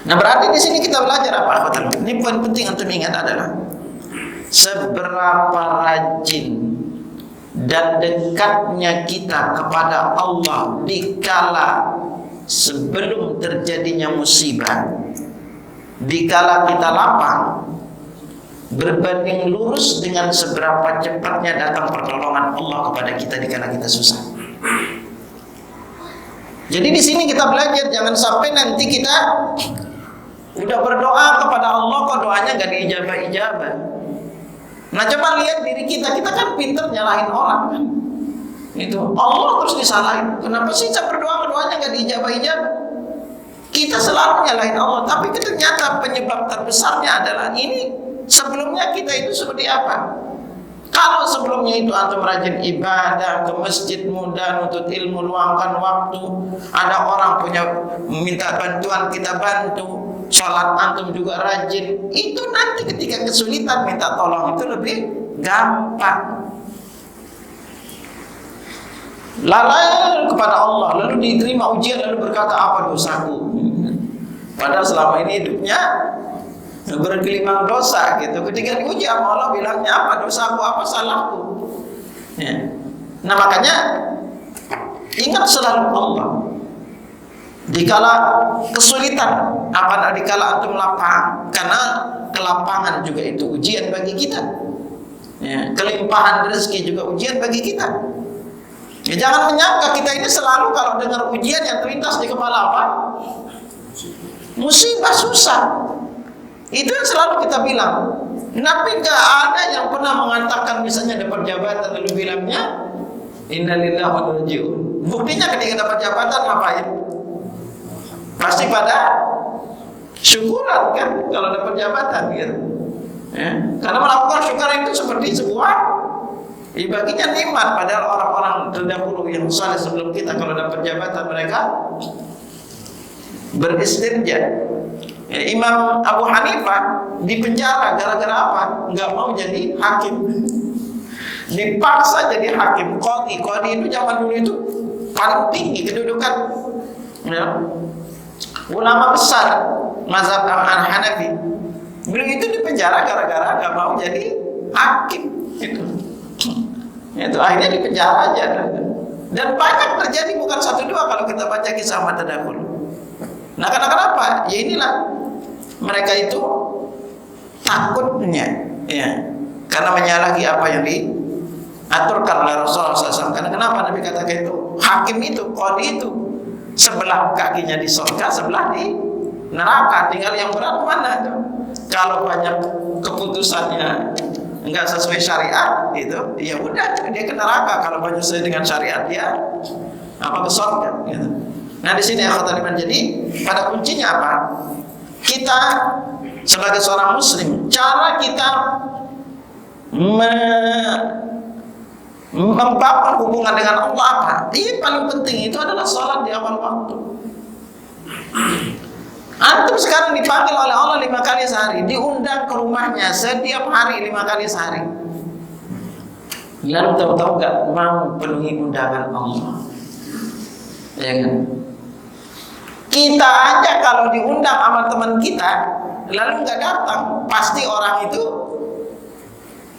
Nah, berarti di sini kita belajar apa? Ini poin penting untuk ingat adalah seberapa rajin dan dekatnya kita kepada Allah dikala sebelum terjadinya musibah, dikala kita lapang, berbanding lurus dengan seberapa cepatnya datang pertolongan Allah kepada kita dikala kita susah. Jadi di sini kita belajar jangan sampai nanti kita udah berdoa kepada Allah kok doanya gak diijabah-ijabah. Nah, coba lihat diri kita kan pinter nyalahin orang kan. Itu Allah terus disalahin. Kenapa sih saya berdoa doanya gak diijabah-ijabah? Kita selalu nyalahin Allah, tapi ternyata penyebab terbesarnya adalah ini. Sebelumnya kita itu seperti apa? Kalau sebelumnya itu antum rajin ibadah, ke masjid mudah, nuntut ilmu, luangkan waktu, ada orang punya minta bantuan kita bantu, sholat antum juga rajin, itu nanti ketika kesulitan minta tolong itu lebih gampang. Lalai kepada Allah, lalu diterima ujian, lalu berkata apa dosaku? Padahal selama ini hidupnya bergelimang dosa gitu. Ketika diuji sama Allah bilangnya apa dosaku, apa salahku ya. Nah, makanya ingat selalu Allah dikala kesulitan, apa dikala antum lapang, karena kelapangan juga itu ujian bagi kita ya. Kelimpahan rezeki juga ujian bagi kita ya. Jangan menyangka kita ini selalu kalau dengar ujian yang terlintas di kepala apa? Musibah, susah. Itu yang selalu kita bilang. Tapi gak ada yang pernah mengatakan misalnya dapat jabatan lalu bilangnya Innalillahi wa inna ilaihi raji'un. Buktinya ketika dapat jabatan ngapain? Pasti pada syukuran kan kalau dapat jabatan gitu. Ya. Karena melakukan syukuran itu seperti sebuah baginya nikmat. Padahal orang-orang terdahulu yang saleh sebelum kita kalau dapat jabatan mereka beristirja. Ya, Imam Abu Hanifah dipenjara gara-gara apa? Nggak mau jadi hakim. Dipaksa jadi hakim. Qadhi itu zaman dulu itu paling tinggi kedudukan. Ya. Ulama besar mazhab Hanafi. Beliau itu dipenjara gara-gara nggak mau jadi hakim. Itu akhirnya dipenjara aja. Dan banyak terjadi, bukan satu dua kalau kita baca kisah mata dahulu. Nah, kenapa? Ya inilah mereka itu takutnya, ya, karena menyalahi apa yang diaturkan oleh Rasulullah SAW. Karena kenapa Nabi katakan itu? Hakim itu, qadhi itu, sebelah kakinya di surga, sebelah di neraka. Tinggal yang berat mana itu? Kalau banyak keputusannya enggak sesuai syariat, itu, ya udah dia ke neraka. Kalau banyak sesuai dengan syariat, dia ke surga. Gitu. Nah di sini akhwatul iman, jadi pada kuncinya apa? Kita sebagai seorang muslim, cara kita membangun hubungan dengan Allah apa? Ini paling penting itu adalah sholat di awal waktu. Antum sekarang dipanggil oleh Allah 5 kali sehari, diundang ke rumahnya setiap hari 5 kali sehari. Lalu tahu-tahu nggak mau penuhi undangan Allah? Ya kan? Kita aja kalau diundang sama teman kita lalu nggak datang, pasti orang itu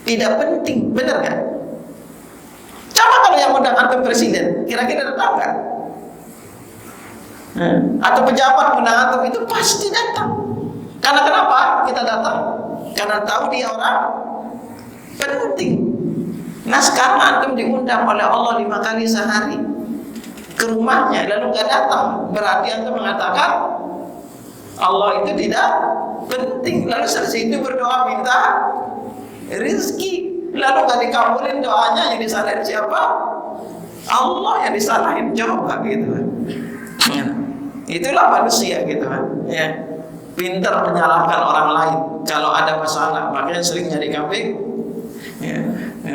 tidak penting, benar kan? Coba kalau yang undang antum presiden, kira-kira datang nggak? Atau pejabat undang antum, itu pasti datang. Karena kenapa kita datang? Karena tahu dia orang penting. Nah sekarang antum diundang oleh Allah 5 kali sehari ke rumahnya, lalu nggak datang, berarti antum mengatakan Allah itu tidak penting. Lalu selesai itu berdoa minta rezeki, lalu nggak dikabulin doanya, yang disalahin siapa? Allah yang disalahin, coba gitu. Itulah manusia gitu kan, ya, pintar menyalahkan orang lain kalau ada masalah, makanya sering nyari kambing. Ya,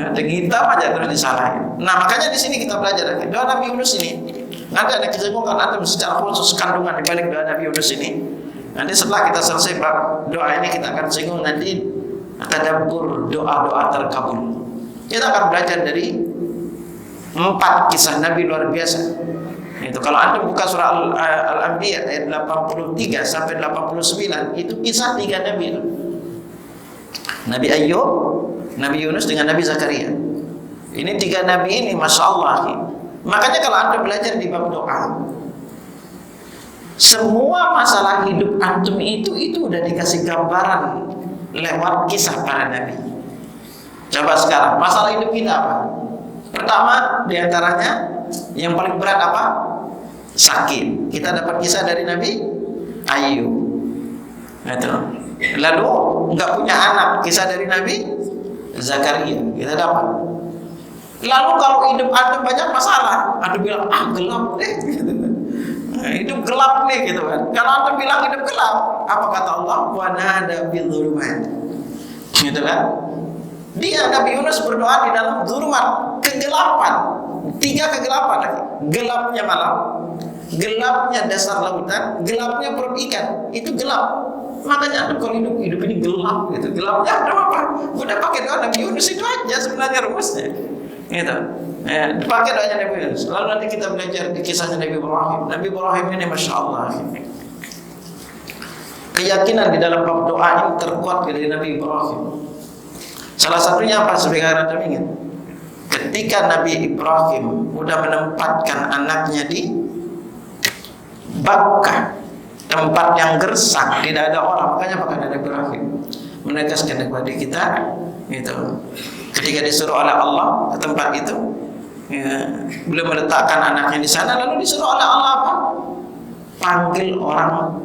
ada hitam aja terus disalahin. Nah makanya di sini kita belajar lagi doa Nabi Yunus ini. Nanti ada kesempatan antum secara khusus kandungan di balik doa Nabi Yunus ini. Nanti setelah kita selesai bab doa ini kita akan singgung nanti tadabbur doa-doa terkabul. Kita akan belajar dari 4 kisah Nabi luar biasa. Itu kalau antum buka surah Al-Anbiya ayat 83 sampai 89, itu kisah 3 nabi itu. Nabi Ayub, Nabi Yunus dengan Nabi Zakaria. Ini 3 nabi ini, masya Allah. Makanya kalau antum belajar di bab doa, semua masalah hidup antum itu udah dikasih gambaran lewat kisah para nabi. Coba sekarang masalah hidup kita apa? Pertama diantaranya yang paling berat apa? Sakit. Kita dapat kisah dari Nabi Ayub. Itu. Lalu nggak punya anak, kisah dari Nabi Zakaria. Kita dapat. Lalu kalau hidup antum banyak masalah, antum bilang gelap deh. Hidup gelap nih gitu kan. Kalau antum bilang hidup gelap, apa kata Allah? Wa nada bil dhulumat. Gitu kan? Dia Nabi Yunus berdoa di dalam dhulumat, kegelapan. 3 kegelapan lagi. Gelapnya malam, gelapnya dasar lautan, gelapnya perut ikan. Itu gelap. Makanya antum kalau hidup ini gelap gitu. Gelapnya ada apa? Udah pakai doa Nabi Yunus itu aja sebenarnya rumusnya. Gitu. Ya, pakai doanya Nabi Yunus. Lalu nanti kita belajar di kisahnya Nabi Ibrahim. Nabi Ibrahim ini masya Allah. Keyakinan di dalam bab doa ini terkuat dari Nabi Ibrahim. Salah satunya apa sebagai anda ingat? Ketika Nabi Ibrahim sudah menempatkan anaknya di Bakkah, tempat yang gersak, tidak ada orang, makanya pakai Nabi Ibrahim menegaskan kepada kita itu. Ketika disuruh oleh Allah ke tempat itu, ya, beliau meletakkan anaknya di sana, lalu disuruh oleh Allah apa? Panggil orang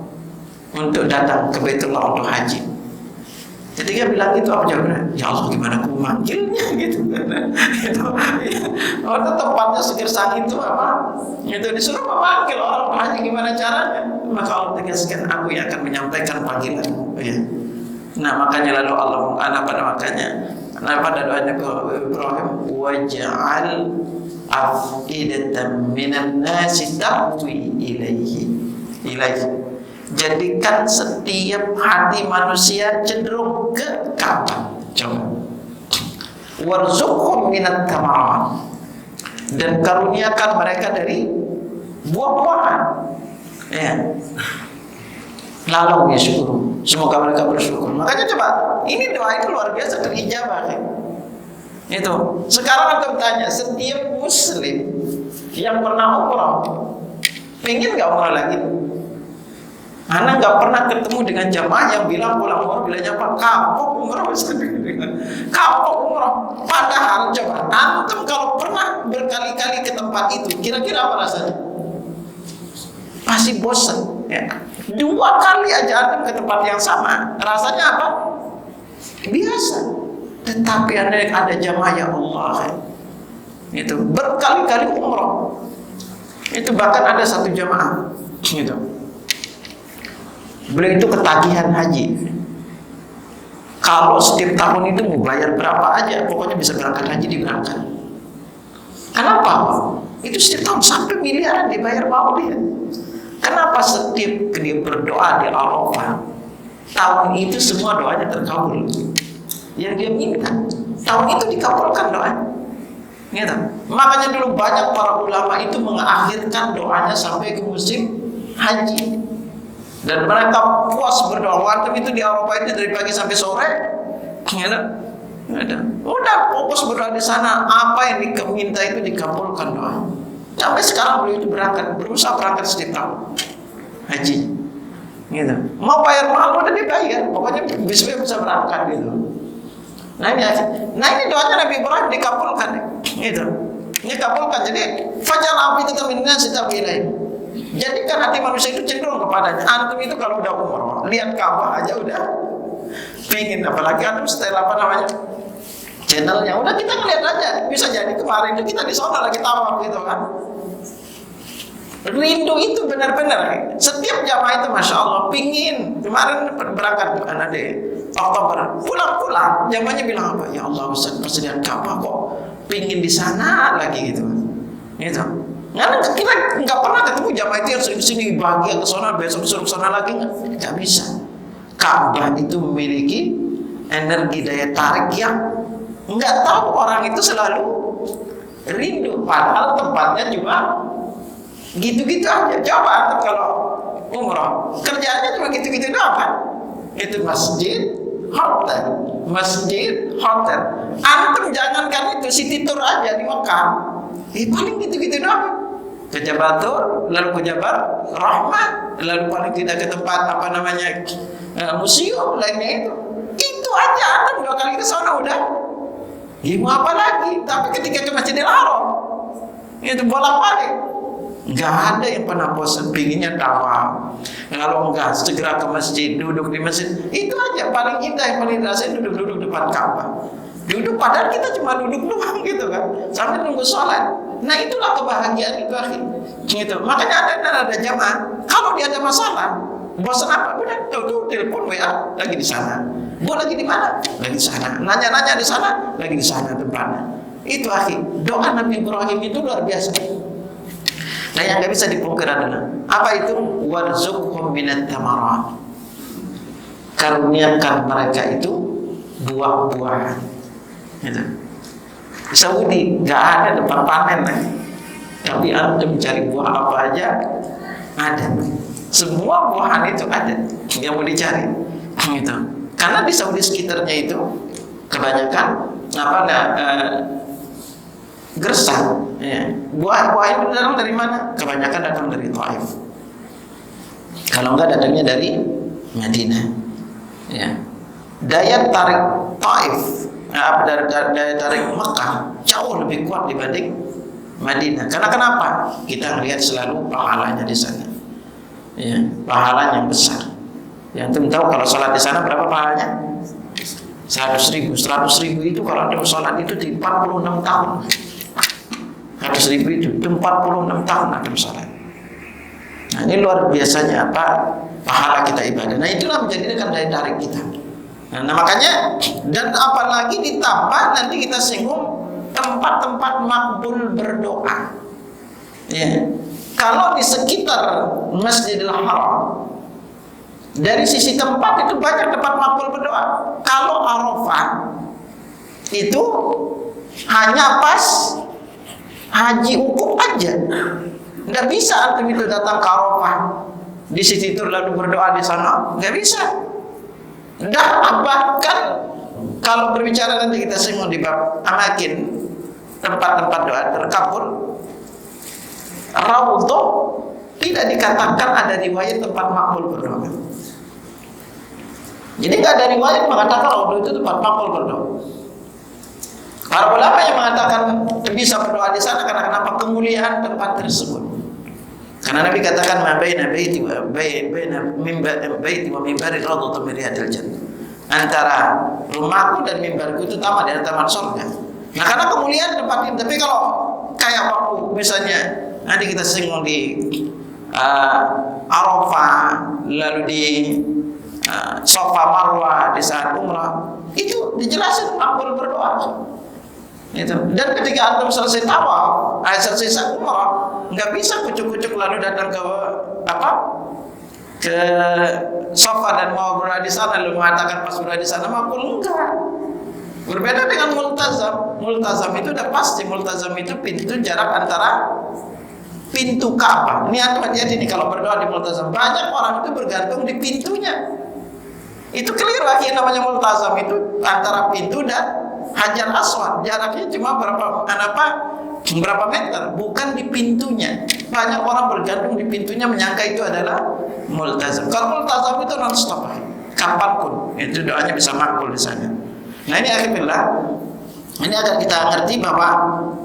untuk datang ke Baitullah untuk haji. Ketika bilang itu apa jawabnya? Ya Allah, gimana aku manggilnya gitu. Itu waktu tempatnya Segersang itu apa? Itu disuruh memanggil orang, hanya gimana caranya? Maka Allah tegaskan, aku yang akan menyampaikan panggilanmu. Ya. Nah makanya lalu Allah pada doanya Ibrahim, waj'al afidatan minan nasi tahwi ilaihi. Jadikan setiap hati manusia cenderung ke Ka'bah. Coba. Warzuqhum minat thamarat, dan karuniakan mereka dari buah-buahan. Ya. Lalu syukur. Semoga mereka bersyukur. Makanya coba, ini doa itu luar biasa terijabah. Itu. Sekarang aku tanya, setiap muslim yang pernah umrah, pengen nggak umrah lagi? Anak nggak pernah ketemu dengan jamaah yang bilang pulang umrah bilangnya apa? Kapok umrah, kapok umrah. Padahal coba, antum kalau pernah berkali-kali ke tempat itu, kira-kira apa rasanya? Pasti bosan. Ya. 2 kali aja antum ke tempat yang sama, rasanya apa? Biasa. Tetapi ada jamaah ya Allah, itu berkali-kali umrah. Itu bahkan ada satu jamaah, gitu. Beliau itu ketagihan haji. Kalau setiap tahun itu mau bayar berapa aja, pokoknya bisa berangkat haji diberangkat. Kenapa? Itu setiap tahun sampai miliaran dibayar mau dia. Kenapa setiap dia berdoa di Arafah, tahun itu semua doanya terkabul? Yang dia minta, tahun itu dikabulkan doanya. Gitu. Makanya dulu banyak para ulama itu mengakhirkan doanya sampai ke musim haji. Dan mereka puas berdoa. Waktu itu di Arafah itu dari pagi sampai sore, udah fokus berdoa di sana. Apa yang diminta itu dikabulkan doa. Sampai sekarang beliau itu berusaha berangkat setiap tahun haji. Gitu. Mau bayar mahal udah dibayar. Pokoknya bisa berangkat gitu. Nah ini doanya Nabi Ibrahim dikabulkan. Gitu. Ini kabulkan. Jadi fajar api itu minna sitabilai. Jadikan hati manusia itu cenderung kepadanya. Antum itu kalau udah umroh, lihat Ka'bah aja udah pingin. Apalagi antum setel channelnya, udah kita ngeliat aja. Bisa jadi kemarin itu kita di sana lagi tawaf gitu kan. Rindu itu benar-benar. Setiap jamaah itu masya Allah pingin. Kemarin berangkat bukan ada Oktober, pulang-pulang jamaahnya bilang apa? Ya Allah, Ustaz, persediaan Ka'bah kok pingin di sana lagi gitu. Gitu. Karena kita nggak pernah ketemu jamaah itu yang sini bahagia ke sana, besok suruh ke sana lagi, nggak bisa. Ka'bah itu memiliki energi daya tarik yang nggak tahu orang itu selalu rindu. Padahal tempatnya cuma gitu-gitu aja. Coba antum kalau umrah, kerjaannya cuma gitu-gitu doang kan? Itu masjid, hotel. Antum jangankan itu, city tour aja di Mekah, paling gitu-gitu doang. Ke Jabatur, lalu ke Jabar Rahmat, lalu paling tidak ke tempat museum lainnya itu aja. Antum 2 kali ke sana udah. Ya mau apa lagi? Tapi ketika ke Masjidil Haram, itu bolak-balik. Nggak ada yang pernah bosan, pinginnya tawaf. Kalau enggak, segera ke masjid, duduk di masjid. Itu aja paling indah, yang paling dirasain duduk-duduk depan Ka'bah. Duduk padahal kita cuma duduk doang gitu kan, sambil nunggu sholat. Nah itulah kebahagiaan itu akhir. Gitu. Makanya ada jamaah, kalau dia ada masalah, bosan apa? Udah tuh telepon WA, lagi di sana. Bu lagi di mana? Lagi di sana. Nanya-nanya di sana, lagi di sana tempatnya. Itu akhir. Doa Nabi Ibrahim itu luar biasa. Nah yang nggak bisa dipungkir adalah apa itu? Warzuqhum minat thamarat. Karuniakan mereka itu buah-buahan. Gitu. Di Saudi nggak ada tempat panen lagi. Tapi antum mencari buah apa aja ada. Semua buahan itu ada yang mau dicari. Gitu. Karena di Saudi sekitarnya itu kebanyakan gersang. Ya. Buah-buah itu datang dari mana? Kebanyakan datang dari Taif. Kalau enggak datangnya dari Madinah. Ya. Daya tarik Taif, daya tarik Mekah jauh lebih kuat dibanding Madinah. Karena kenapa? Kita melihat selalu pahalanya di sana. Ya, pahalanya yang besar. Yang antum tahu kalau sholat di sana berapa pahalanya? 100.000 itu kalau ada sholat itu di 46 tahun. 100.000 itu 46 tahun ada sholat. Nah ini luar biasanya apa pahala kita ibadah. Nah itulah menjadikan daya tarik kita. Nah makanya, dan apalagi ditambah nanti kita singgung tempat-tempat makbul berdoa. Ya. Kalau di sekitar Masjidil Haram, dari sisi tempat itu banyak tempat makbul berdoa. Kalau Arafah itu hanya pas haji wukuf aja. Nggak bisa antum itu datang ke Arafah di sisi itu lalu berdoa di sana, nggak bisa. Bahkan kalau berbicara nanti kita singgung di bab amakin tempat-tempat doa terkabul, Raudhah tidak dikatakan ada riwayat tempat makbul berdoa. Jadi nggak ada riwayat mengatakan Raudhah itu tempat makbul berdoa. Para ulama yang mengatakan bisa berdoa di sana karena kenapa? Kemuliaan tempat tersebut. Karena Nabi katakan ma baina baiti wa mimbari rawdatun min riyadil jannah. Antara rumahku dan mimbarku itu taman di taman surga. Nah, karena kemuliaan tempat itu. Tapi kalau kayak waktu misalnya nanti kita singgung di Arafah, lalu di Safa Marwah di saat umrah, itu dijelasin makbul berdoa. Itu. Dan ketika antum selesai tawaf, selesai umrah, nggak bisa kucuk-kucuk lalu datang ke ke Safa dan mau berada di sana lalu mengatakan pas berada di sana makbul, enggak. Berbeda dengan multazam. Multazam itu udah pasti, multazam itu pintu jarak antara pintu Ka'bah. Ini antum hati-hati nih kalau berdoa di multazam. Banyak orang itu bergantung di pintunya. Itu clear lagi namanya multazam itu antara pintu dan Hajar Aswad, jaraknya cuma berapa meter, bukan di pintunya. Banyak orang bergantung di pintunya menyangka itu adalah multazam. Kalau multazam itu non-stop, kapanpun itu doanya bisa makbul di sana. Nah ini akhirnya, ini agar kita ngerti bahwa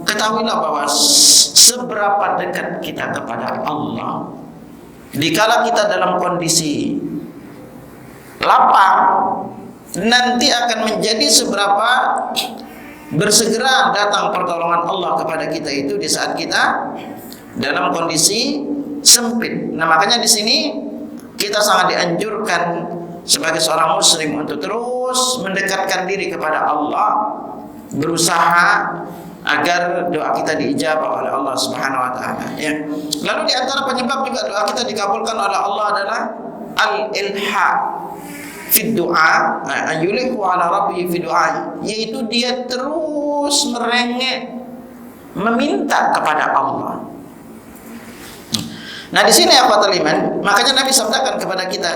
ketahuilah bahwa seberapa dekat kita kepada Allah, dikala kita dalam kondisi lapang, nanti akan menjadi seberapa bersegera datang pertolongan Allah kepada kita itu di saat kita dalam kondisi sempit. Nah makanya di sini kita sangat dianjurkan sebagai seorang muslim untuk terus mendekatkan diri kepada Allah, berusaha agar doa kita diijabah oleh Allah Subhanahu wa taala. Ya. Lalu di antara penyebab juga doa kita dikabulkan oleh Allah adalah al-ilha fi doa, ayulihu ala rabbi fi doa, yaitu dia terus merengek meminta kepada Allah. Nah di sini apa terliman? Makanya Nabi sabdakan kepada kita,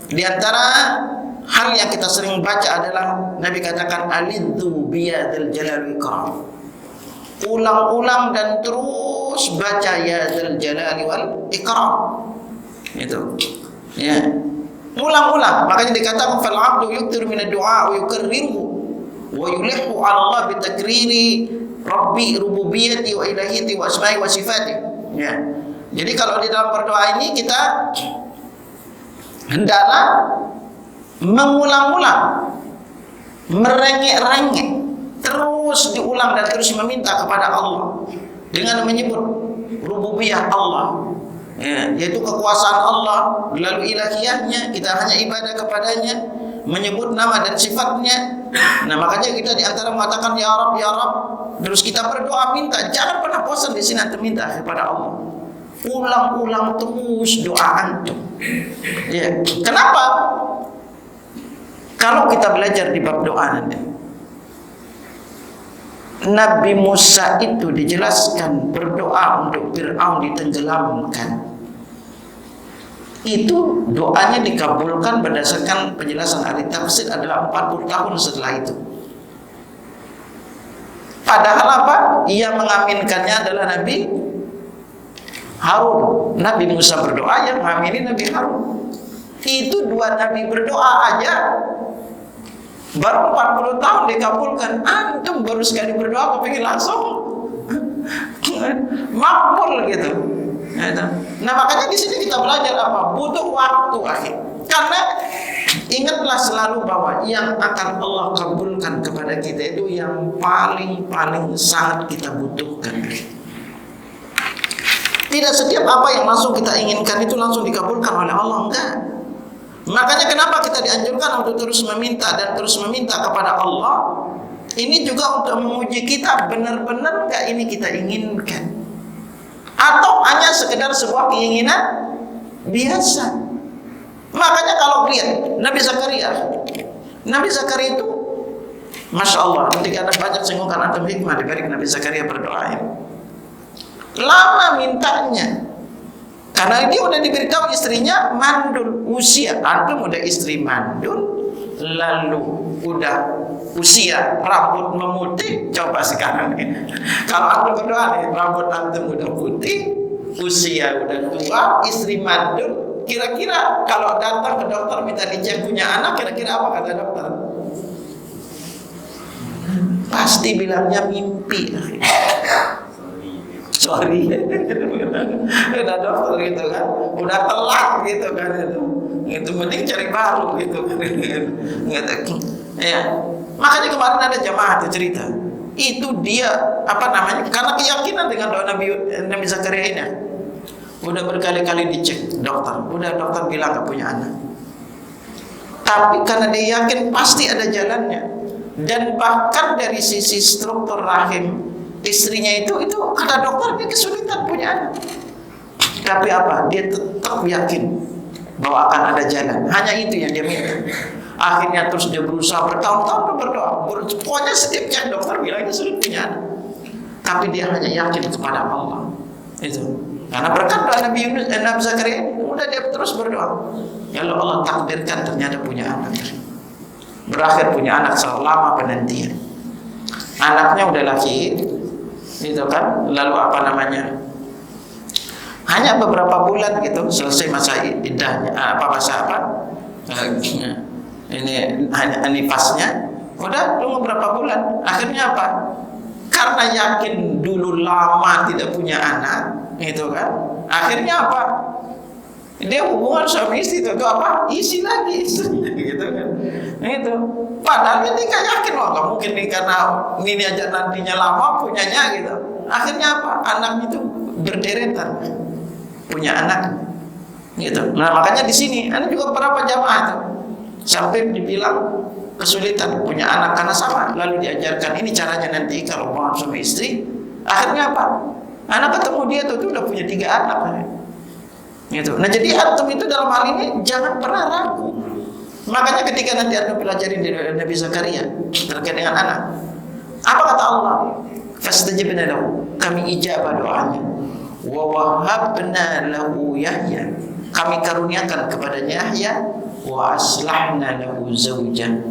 di antara hal yang kita sering baca adalah Nabi katakan alidhu biyadil jalal wal ikram. Ulang-ulang dan terus baca ya dzal jalali wal ikram. Itu. Ya. Ulang-ulang. Makanya dikatakan fal 'abdu yukthir min ad-du'a wa yukarriruhu wa yulihu 'ala Allah bi takriri rabbi rububiyyati wa ilahiyati wa asma'i wa sifati. Ya. Jadi kalau di dalam berdoa ini kita hendaklah mengulang-ulang, merengek-rengek, terus diulang dan terus meminta kepada Allah dengan menyebut rububiyah Allah, ya, yaitu kekuasaan Allah, lalu ilahiyahnya, kita hanya ibadah kepadanya, menyebut nama dan sifatnya. Nah makanya kita diantara mengatakan ya Rabb, terus kita berdoa minta, jangan pernah bosan di sini antum minta kepada Allah. Ulang-ulang terus doa antum. Ya. Kenapa? Kalau kita belajar di bab doa nanti, Nabi Musa itu dijelaskan berdoa untuk Fir'aun ditenggelamkan. Itu doanya dikabulkan berdasarkan penjelasan ahli tafsir adalah 40 tahun setelah itu. Padahal apa? Yang mengaminkannya adalah Nabi Harun. Nabi Musa berdoa, yang mengamini Nabi Harun. Itu dua Nabi berdoa aja baru 40 tahun dikabulkan. Antum baru sekali berdoa kepingin langsung makbul gitu. Nah makanya di sini kita belajar apa? Butuh waktu akhir. Karena Ingatlah selalu bahwa yang akan Allah kabulkan kepada kita itu yang paling sangat kita butuhkan. Tidak setiap apa yang langsung kita inginkan itu langsung dikabulkan oleh Allah, enggak. Makanya kenapa kita dianjurkan untuk terus meminta dan terus meminta kepada Allah. Ini juga untuk menguji kita, benar-benar enggak ini kita inginkan, atau hanya sekedar sebuah keinginan biasa. Makanya kalau lihat Nabi Zakaria itu Masya Allah, ketika ada banyak singgungan antum hikmah dibalik Nabi Zakaria berdoa ini. Lama mintanya, karena dia udah diberitahu istrinya mandul usia. Antum udah istri mandul, lalu udah usia, rambut memutih. Coba sekarang kalau antum berdoa nih, rambut antum udah putih, usia udah tua, istri mandul. Kira-kira kalau datang ke dokter minta dicek punya anak, kira-kira apa kata dokter? Pasti bilangnya mimpi. Sorry, udah dokter gitu kan, udah telat gitu kan, itu mending cari baru gitu kan, gitu. Ya, makanya kemarin ada jamaah itu cerita, itu dia apa namanya, karena keyakinan dengan doa Nabi Zakaria ini, udah berkali-kali dicek dokter, udah dokter bilang gak punya anak, tapi karena dia yakin pasti ada jalannya, dan bahkan dari sisi struktur rahim istrinya itu kata dokter dia kesulitan punya anak. Tapi apa? Dia tetap yakin bahwa akan ada jalan. Hanya itu yang dia minta. Akhirnya terus dia berusaha bertahun-tahun berdoa. Pokoknya setiap cek dokter bilang dia sulit punya anak. Tapi dia hanya yakin kepada Allah. Itu. Karena berkat doa Nabi Zakaria, udah dia terus berdoa. Lalu Allah takdirkan ternyata punya anak. Berakhir punya anak selama penantian. Anaknya udah lahir. Itu kan, lalu apa namanya, hanya beberapa bulan gitu selesai masa iddahnya, ini hanya nifasnya, udah tunggu berapa bulan, akhirnya apa? Karena yakin dulu lama tidak punya anak, itu kan, akhirnya apa? Dia hubungan suami istri itu apa? Isi lagi, gitu kan. Itu. Padahal ini gak yakin, wah gak mungkin nih karena ini aja nantinya lama punyanya gitu. Akhirnya apa? Anak itu berderetan punya anak, gitu. Nah makanya di sini ada juga beberapa jamaah itu sampai dibilang kesulitan punya anak karena sama. Lalu diajarkan ini caranya nanti kalau mau suami istri. Akhirnya apa? Anak ketemu dia tuh udah punya 3 anak. Gitu. Nah jadi antum itu dalam hal ini jangan pernah ragu. Makanya ketika nanti antum pelajarin di Nabi Zakaria terkait dengan anak, apa kata Allah? Fastajabna lahu, kami ijabah doanya. Wa wahabna lahu Yahya, kami karuniakan kepadanya Yahya. Wa aslahna lahu zawjan,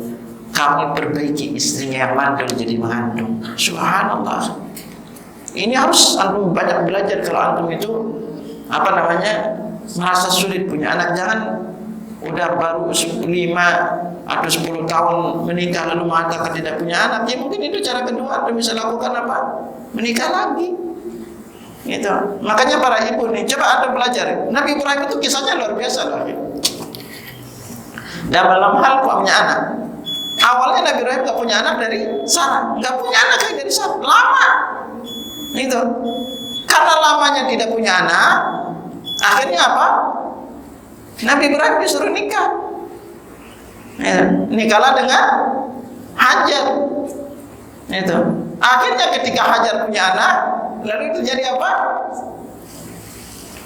kami perbaiki istrinya yang mandul jadi mengandung. Subhanallah. Ini harus antum banyak belajar kalau antum itu apa namanya merasa sulit punya anak. Jangan udah baru 5 atau 10 tahun menikah lalu mengatakan tidak punya anak. Ya mungkin itu cara kedua Anda bisa lakukan apa? Menikah lagi. Gitu. Makanya para ibu nih coba Anda belajar. Nabi Ibrahim itu kisahnya luar biasa loh. Dan dalam hal punya anak. Awalnya Nabi Ibrahim gak punya anak dari Sarah, gak punya anak dari Sarah. Lama. Gitu. Karena lamanya tidak punya anak, akhirnya apa? Nabi Ibrahim disuruh nikah. Ya, nikahlah dengan Hajar. Itu. Akhirnya ketika Hajar punya anak, lalu terjadi apa?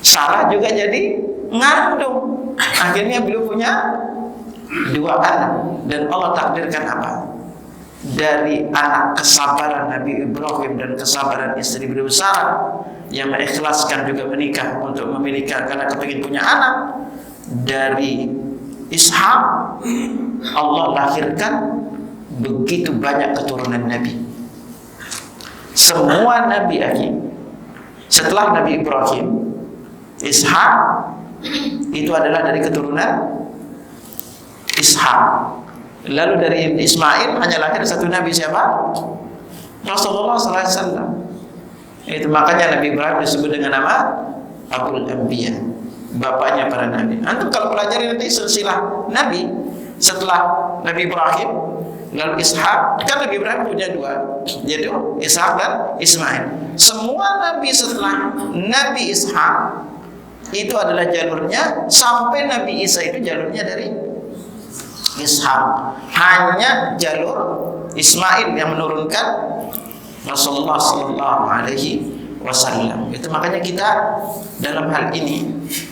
Sarah juga jadi ngandung. Akhirnya beliau punya 2 anak. Dan Allah takdirkan apa? Dari anak kesabaran Nabi Ibrahim dan kesabaran istri beliau Sarah yang mengikhlaskan juga menikah untuk memiliki karena kepingin punya anak. Dari Ishak Allah lahirkan begitu banyak keturunan Nabi. Semua Nabi setelah Nabi Ibrahim, Ishak itu adalah dari keturunan Ishak. Lalu dari Ismail hanya lahir satu Nabi, siapa? Rasulullah SAW. Itu makanya Nabi Ibrahim disebut dengan nama Abul Anbiya, bapaknya para nabi. Antum kalau pelajari nanti silsilah Nabi, setelah Nabi Ibrahim, lalu Ishak. Kan Nabi Ibrahim punya dua, yaitu Ishak dan Ismail. Semua Nabi setelah Nabi Ishak itu adalah jalurnya sampai Nabi Isa itu jalurnya dari Ishak. Hanya jalur Ismail yang menurunkan Rasulullah Sallallahu Alaihi Wasallam. Itu makanya kita dalam hal ini,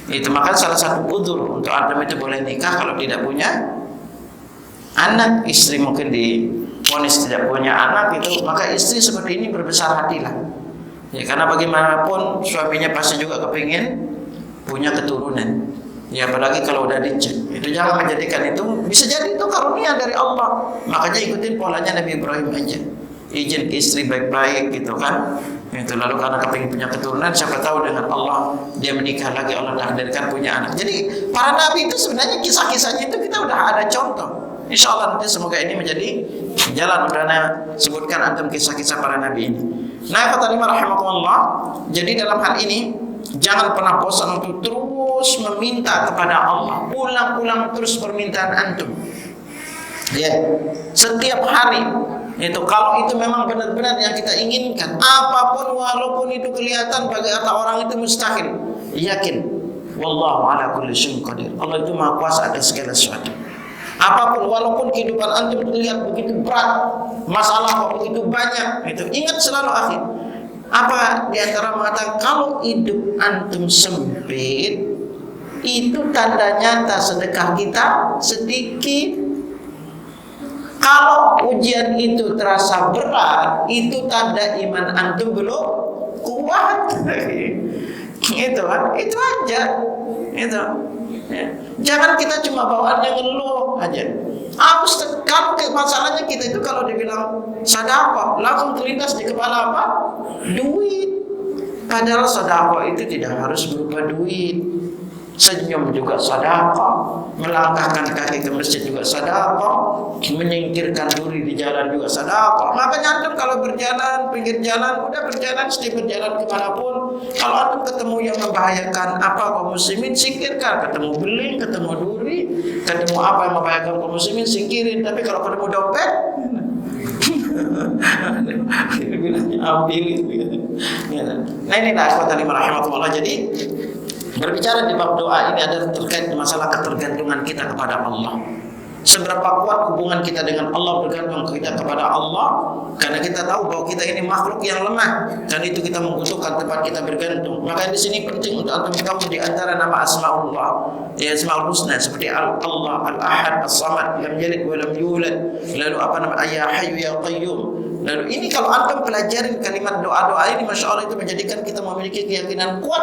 itu maka salah satu udzur untuk Adam itu boleh nikah kalau tidak punya anak. Istri mungkin divonis tidak punya anak, itu maka istri seperti ini berbesar hatilah. Ya, karena bagaimanapun suaminya pasti juga kepingin punya keturunan. Ya, apalagi kalau udah dicek. Itu jangan menjadikan itu, bisa jadi itu karunia dari Allah. Makanya ikutin polanya Nabi Ibrahim aja. Izin ke istri baik-baik gitu kan. Itu lalu karena kepingin punya keturunan, siapa tahu dengan Allah dia menikah lagi, Allah takdirkan punya anak. Jadi para nabi itu sebenarnya kisah-kisahnya itu kita udah ada contoh. Insya Allah nanti semoga ini menjadi jalan. Udah sebutkan antum kisah-kisah para nabi ini. Nah, kata lima rahimakumullah. Jadi dalam hal ini jangan pernah bosan untuk terus meminta kepada Allah. Ulang-ulang terus permintaan antum. Ya, setiap hari. Itu kalau itu memang benar-benar yang kita inginkan, apapun walaupun itu kelihatan bagi kata orang itu mustahil, yakin wallahu ala kulli syai'in qadir. Allah itu Maha Kuasa atas segala sesuatu. Apapun walaupun kehidupan antum terlihat begitu berat, masalah begitu banyak, itu ingat selalu akhir. Apa di antara mengatakan kalau hidup antum sempit, itu tanda nyata sedekah kita sedikit. Kalau ujian itu terasa berat, itu tanda iman antum belum kuat. Itu kan, itu aja. Itu. Ya. Jangan kita cuma bawaannya ngeluh aja. Kalau masalahnya kita itu kalau dibilang sedekah, langsung terlintas di kepala apa? Duit. Padahal sedekah itu tidak harus berupa duit. Senyum juga sedekah, melangkahkan kaki ke masjid juga sedekah, menyingkirkan duri di jalan juga sedekah. Makanya antum kalau berjalan pinggir jalan, udah berjalan setiap berjalan kemanapun, kalau antum ketemu yang membahayakan apa kaum muslimin, singkirkan. Ketemu beling, ketemu duri, ketemu apa yang membahayakan kaum muslimin, singkirin. Tapi kalau ketemu dompet, bilangnya ambil gitu. Nah inilah akhwatan rahimahullah. Jadi berbicara di bab doa ini adalah terkait masalah ketergantungan kita kepada Allah. Seberapa kuat hubungan kita dengan Allah bergantung kita kepada Allah. Karena kita tahu bahwa kita ini makhluk yang lemah, dan itu kita membutuhkan tempat kita bergantung. Maka di sini penting untuk antum tahu di antara nama asmaullah, ya asmaul husna seperti Allah, Al-Ahad, As-Samad, lam yalid wa lam yulad. Lalu apa nama Ya Hayyu Ya Qayyum. Lalu ini kalau antum pelajarin kalimat doa-doa ini, masya Allah itu menjadikan kita memiliki keyakinan kuat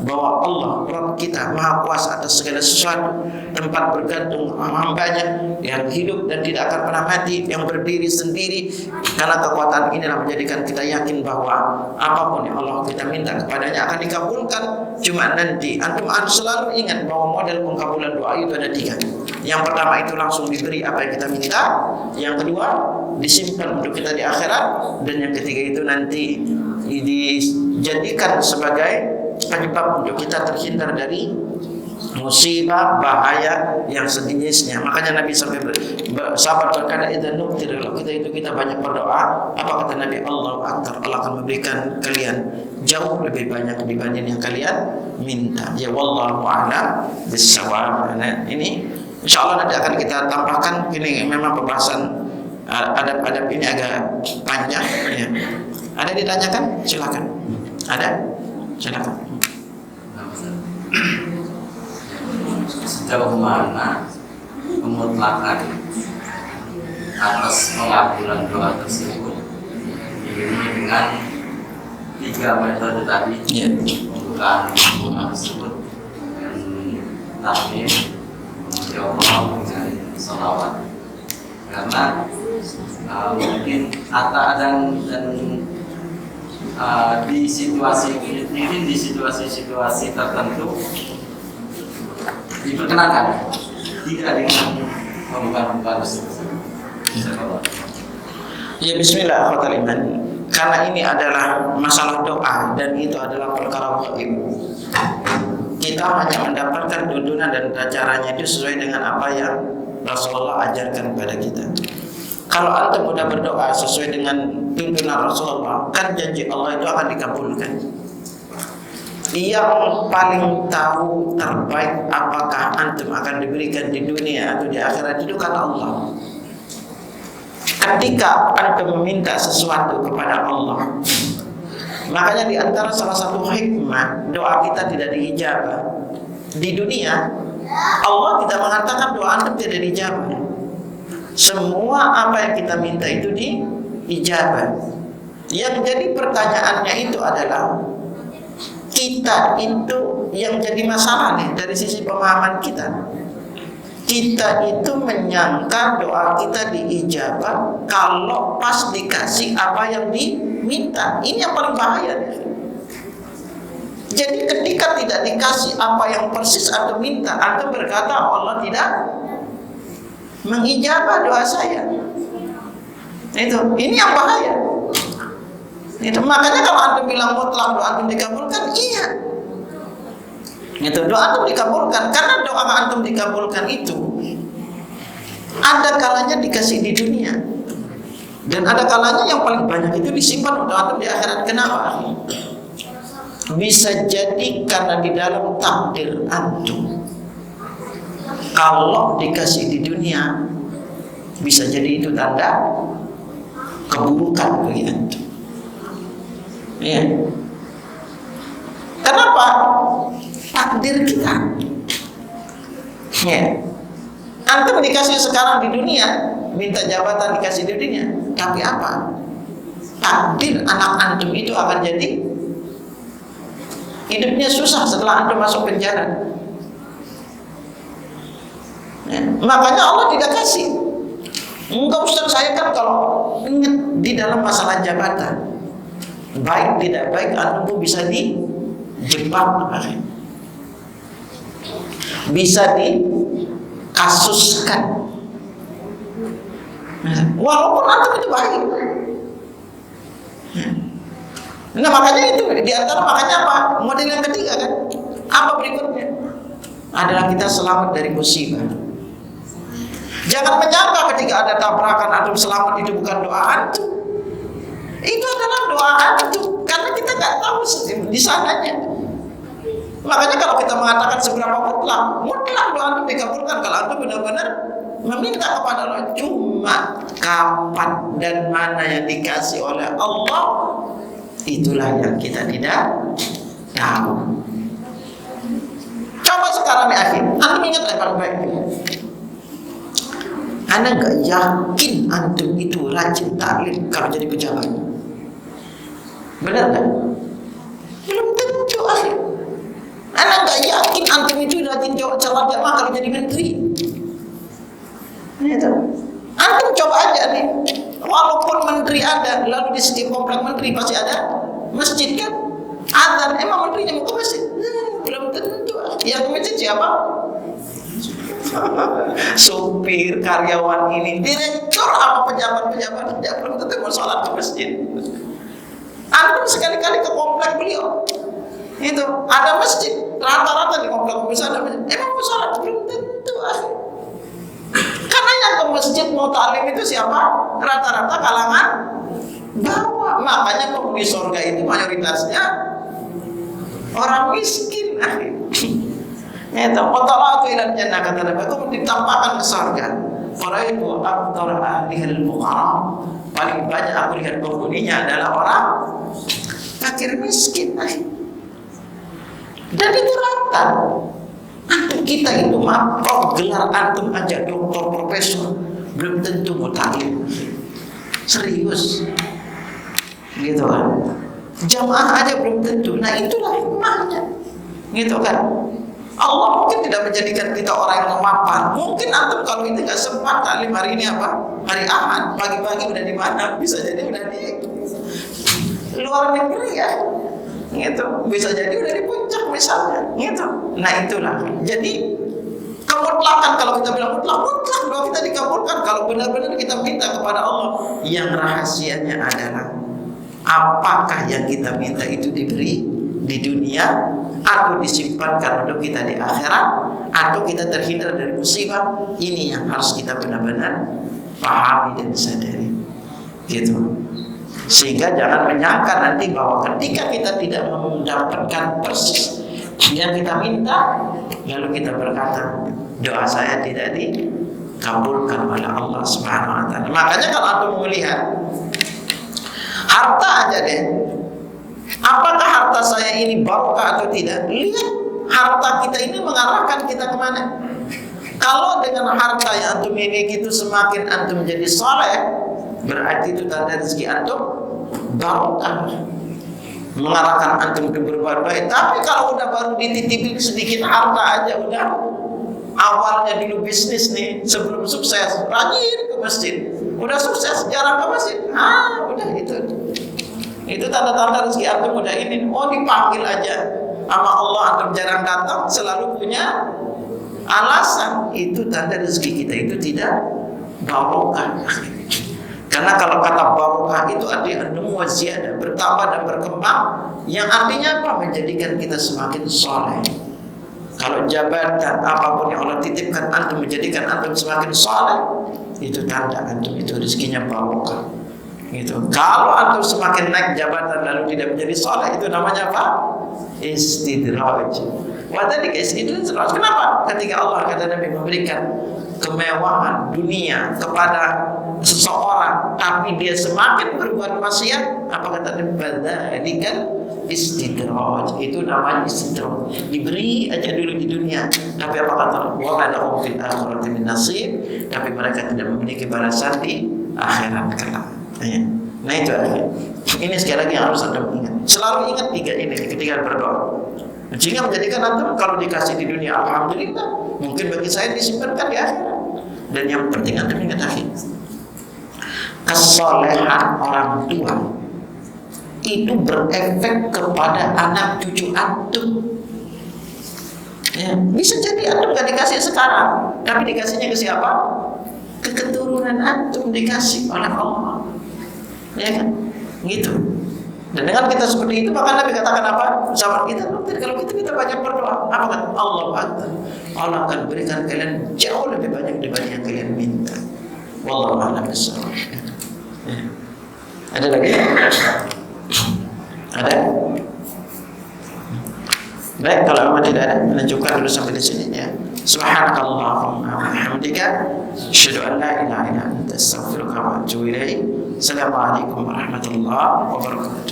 bahwa Allah Rabb kita Maha Kuasa atas segala sesuatu, tempat bergantung hambanya yang hidup dan tidak akan pernah mati, yang berdiri sendiri. Karena kekuatan inilah menjadikan kita yakin bahwa apapun yang Allah kita minta kepadanya akan dikabulkan. Cuma nanti antum harus selalu ingat bahwa model pengkabulan doa itu ada 3. Yang pertama itu langsung diberi apa yang kita minta. Yang kedua disimpan untuk kita di akhirat, dan yang ketiga itu nanti dijadikan sebagai penyebab untuk kita terhindar dari musibah, bahaya yang sejenisnya. Makanya Nabi sampai sahabat berkata, "Idzan nuktir," kalau kita banyak berdoa, apa kata Nabi? Allahu Akbar, Allah akan memberikan kalian jauh lebih banyak dibanding yang kalian minta. Ya wallahu a'lam bissawab. Nah, ini insyaallah nanti akan kita tambahkan. Ini memang pembahasan adab-adab ini agak panjang ya. Ada ditanyakan? Silakan. Ada? Silakan. Sejauh mana kemutlakan atas pengabulan doa tersebut ini dengan 3 metode tadi, pembukaan doa tersebut dan tahmid, Allah dengan salawat. Karena mungkin Atta dan di situasi tertentu diperkenakan tidak dengan pembukaan tersebut. Ya bismillah akhwatal iman. Karena ini adalah masalah doa dan itu adalah perkara gaib. Kita hanya mendapatkan tuntunan dan caranya itu sesuai dengan apa yang Rasulullah ajarkan kepada kita. Kalau antum mudah berdoa sesuai dengan tuntunan Rasulullah, kan janji Allah itu akan dikabulkan. Yang paling tahu terbaik apakah antum akan diberikan di dunia atau di akhirat itu kan Allah. Ketika antum meminta sesuatu kepada Allah, makanya di antara salah satu hikmah doa kita tidak diijabah. Di dunia Allah tidak mengatakan doa antum tidak diijabah. Semua apa yang kita minta itu diijabah. Yang jadi pertanyaannya itu adalah kita itu yang jadi masalah nih dari sisi pemahaman kita. Kita itu menyangka doa kita diijabah kalau pas dikasih apa yang diminta. Ini yang paling bahaya. Jadi ketika tidak dikasih apa yang persis Anda minta, Anda berkata Allah tidak mengijabah doa saya. Ini yang bahaya. Makanya kalau Anda bilang mutlak doa Anda dikabulkan, iya. Doa Anda dikabulkan karena doa Anda dikabulkan itu ada kalanya dikasih di dunia dan ada kalanya yang paling banyak itu disimpan untuk Anda di akhirat. Kenapa? Bisa jadi karena di dalam takdir antum kalau dikasih di dunia bisa jadi itu tanda keburukan bagi antum. Ya. Kenapa? Takdir kita. Ya. Antum dikasih sekarang di dunia, minta jabatan dikasih di dunia, tapi apa? Takdir anak antum itu akan jadi hidupnya susah setelah antum masuk penjara. Ya. Makanya Allah tidak kasih. Enggak Ustaz, saya kan kalau ingat di dalam masalah jabatan, baik tidak baik antum bisa dijebak, bisa dikasuskan, walaupun antum itu baik. Nah makanya itu diantara makanya apa? Model yang ketiga kan? Apa berikutnya? Adalah kita selamat dari musibah. Jangan menyangka ketika ada tabrakan antum selamat itu bukan doa antum. Itu adalah doa antum karena kita nggak tahu di sananya. Makanya kalau kita mengatakan seberapa mutlak doa antum dikabulkan kalau antum benar-benar meminta kepada Allah. Cuma kapan dan mana yang dikasih oleh Allah, itulah yang kita tidak tahu. Coba sekarang nih akhir, antum ingat baik-baik. Anda nggak yakin antum itu rajin taklim kalau jadi pejabat? Benar kan? Belum tentu akhir. Anda nggak yakin antum itu rajin sholat jamaah kalau jadi menteri? Antum coba aja nih, walaupun menteri ada, lalu di setiap komplek menteri pasti ada masjid kan? Azan, emang menterinya mau ke masjid? Belum tentu. Yang ke masjid siapa? Supir, karyawan ini, direktur, apa pejabat-pejabat, tidak belum tentu mau sholat ke masjid. Antum sekali-kali ke komplek beliau, itu ada masjid, rata-rata di komplek besar ada masjid. Emang mau sholat? Belum tentu. Karena yang ke masjid mau ta'lim itu siapa? Rata-rata kalangan bawah. Makanya penghuni surga itu mayoritasnya orang miskin. Itu qatala ila jannah, kata Nabi, aku ditampakkan ke surga. Faraitu aktsara ahlihil fuqara. Paling banyak aku lihat penghuninya adalah orang fakir miskin. Dan itu rata. Antum kita itu mapok gelar antum aja doktor profesor belum tentu mau taklim. Serius. Gitu kan. Jamaah aja belum tentu. Nah itulah hikmahnya. Gitu kan. Allah mungkin tidak menjadikan kita orang yang mapan. Mungkin antum kalau itu nggak sempat taklim hari ini apa? Hari Ahad, pagi-pagi udah di mana? Bisa jadi udah di luar negeri ya. Gitu. Bisa jadi udah di puncak misalnya. Gitu. Nah itulah. Jadi kemutlakan, kalau kita bilang mutlak doa kita dikabulkan kalau benar-benar kita minta kepada Allah. Yang rahasianya adalah apakah yang kita minta itu di dunia, atau disimpankan untuk kita di akhirat, atau kita terhindar dari musibah. Ini yang harus kita benar-benar pahami dan sadari, gitu. Sehingga jangan menyangka nanti bahwa ketika kita tidak mendapatkan persis yang kita minta, lalu kita berkata, doa saya tidak dikabulkan oleh Allah Subhanahu wa taala. Makanya kalau antum melihat harta aja deh, apakah harta saya ini barokah atau tidak? Lihat harta kita ini mengarahkan kita kemana. Kalau dengan harta yang antum miliki itu semakin antum menjadi soleh, berarti itu tanda rezeki antum barokah, mengarahkan antum ke berbuat baik. Tapi kalau udah baru dititipin sedikit harta aja, udah awalnya dulu bisnis nih, sebelum sukses rajin ke masjid, udah sukses jarang ke masjid, udah itu tanda-tanda rezeki antum udah ini. Oh, dipanggil aja sama Allah antum jarang datang, selalu punya alasan. Itu tanda rezeki kita itu tidak barokah. Karena kalau kata barokah itu artinya nemu ziyadah, bertambah dan berkembang, yang artinya apa? Menjadikan kita semakin soleh. Kalau jabatan apapun yang Allah titipkan antum menjadikan antum semakin soleh, itu tanda antum itu rezekinya barokah. Gitu. Kalau antum semakin naik jabatan lalu tidak menjadi soleh, itu namanya apa? Istidraj. Wadhalika istidraj. Kenapa? Ketika Allah kata Nabi memberikan kemewahan dunia kepada seseorang, tapi dia semakin berbuat maksiat, apa kata Nabi? Wadhalika istidraj. Itu namanya istidraj. Diberi aja dulu di dunia, tapi apa kata? Wa ma lahum fil akhirati min nasib. Tapi mereka tidak memiliki balasan di akhirat kelak. Nah itu akhir. Ini sekali lagi yang harus anda ingat. Selalu ingat tiga ini ketika berdoa. Sehingga menjadikan antum kalau dikasih di dunia, alhamdulillah. Mungkin bagi saya disimpankan di akhirat. Dan yang penting antum ingat akhir. Kesolehan orang tua itu berefek kepada anak cucu antum. Ya, bisa jadi antum gak dikasih sekarang, tapi dikasihnya ke siapa? Ke keturunan antum dikasih oleh Allah. Ya kan? Gitu. Dan dengan kita seperti itu, maka Nabi katakan apa? Sahabat kita, kalau kita banyak berdoa, apa kata Allah? Allah akan berikan kalian jauh lebih banyak dibanding yang kalian minta. Wallahu a'lam bishawab. Ada lagi? Ada? Baik, kalau memang tidak ada, menunjukkan dulu sampai di sini ya. Subhanakallahumma wa bihamdika, asyhadu an la ilaha illa anta, astaghfiruka wa atubu ilaik. Assalamualaikum warahmatullahi wabarakatuh.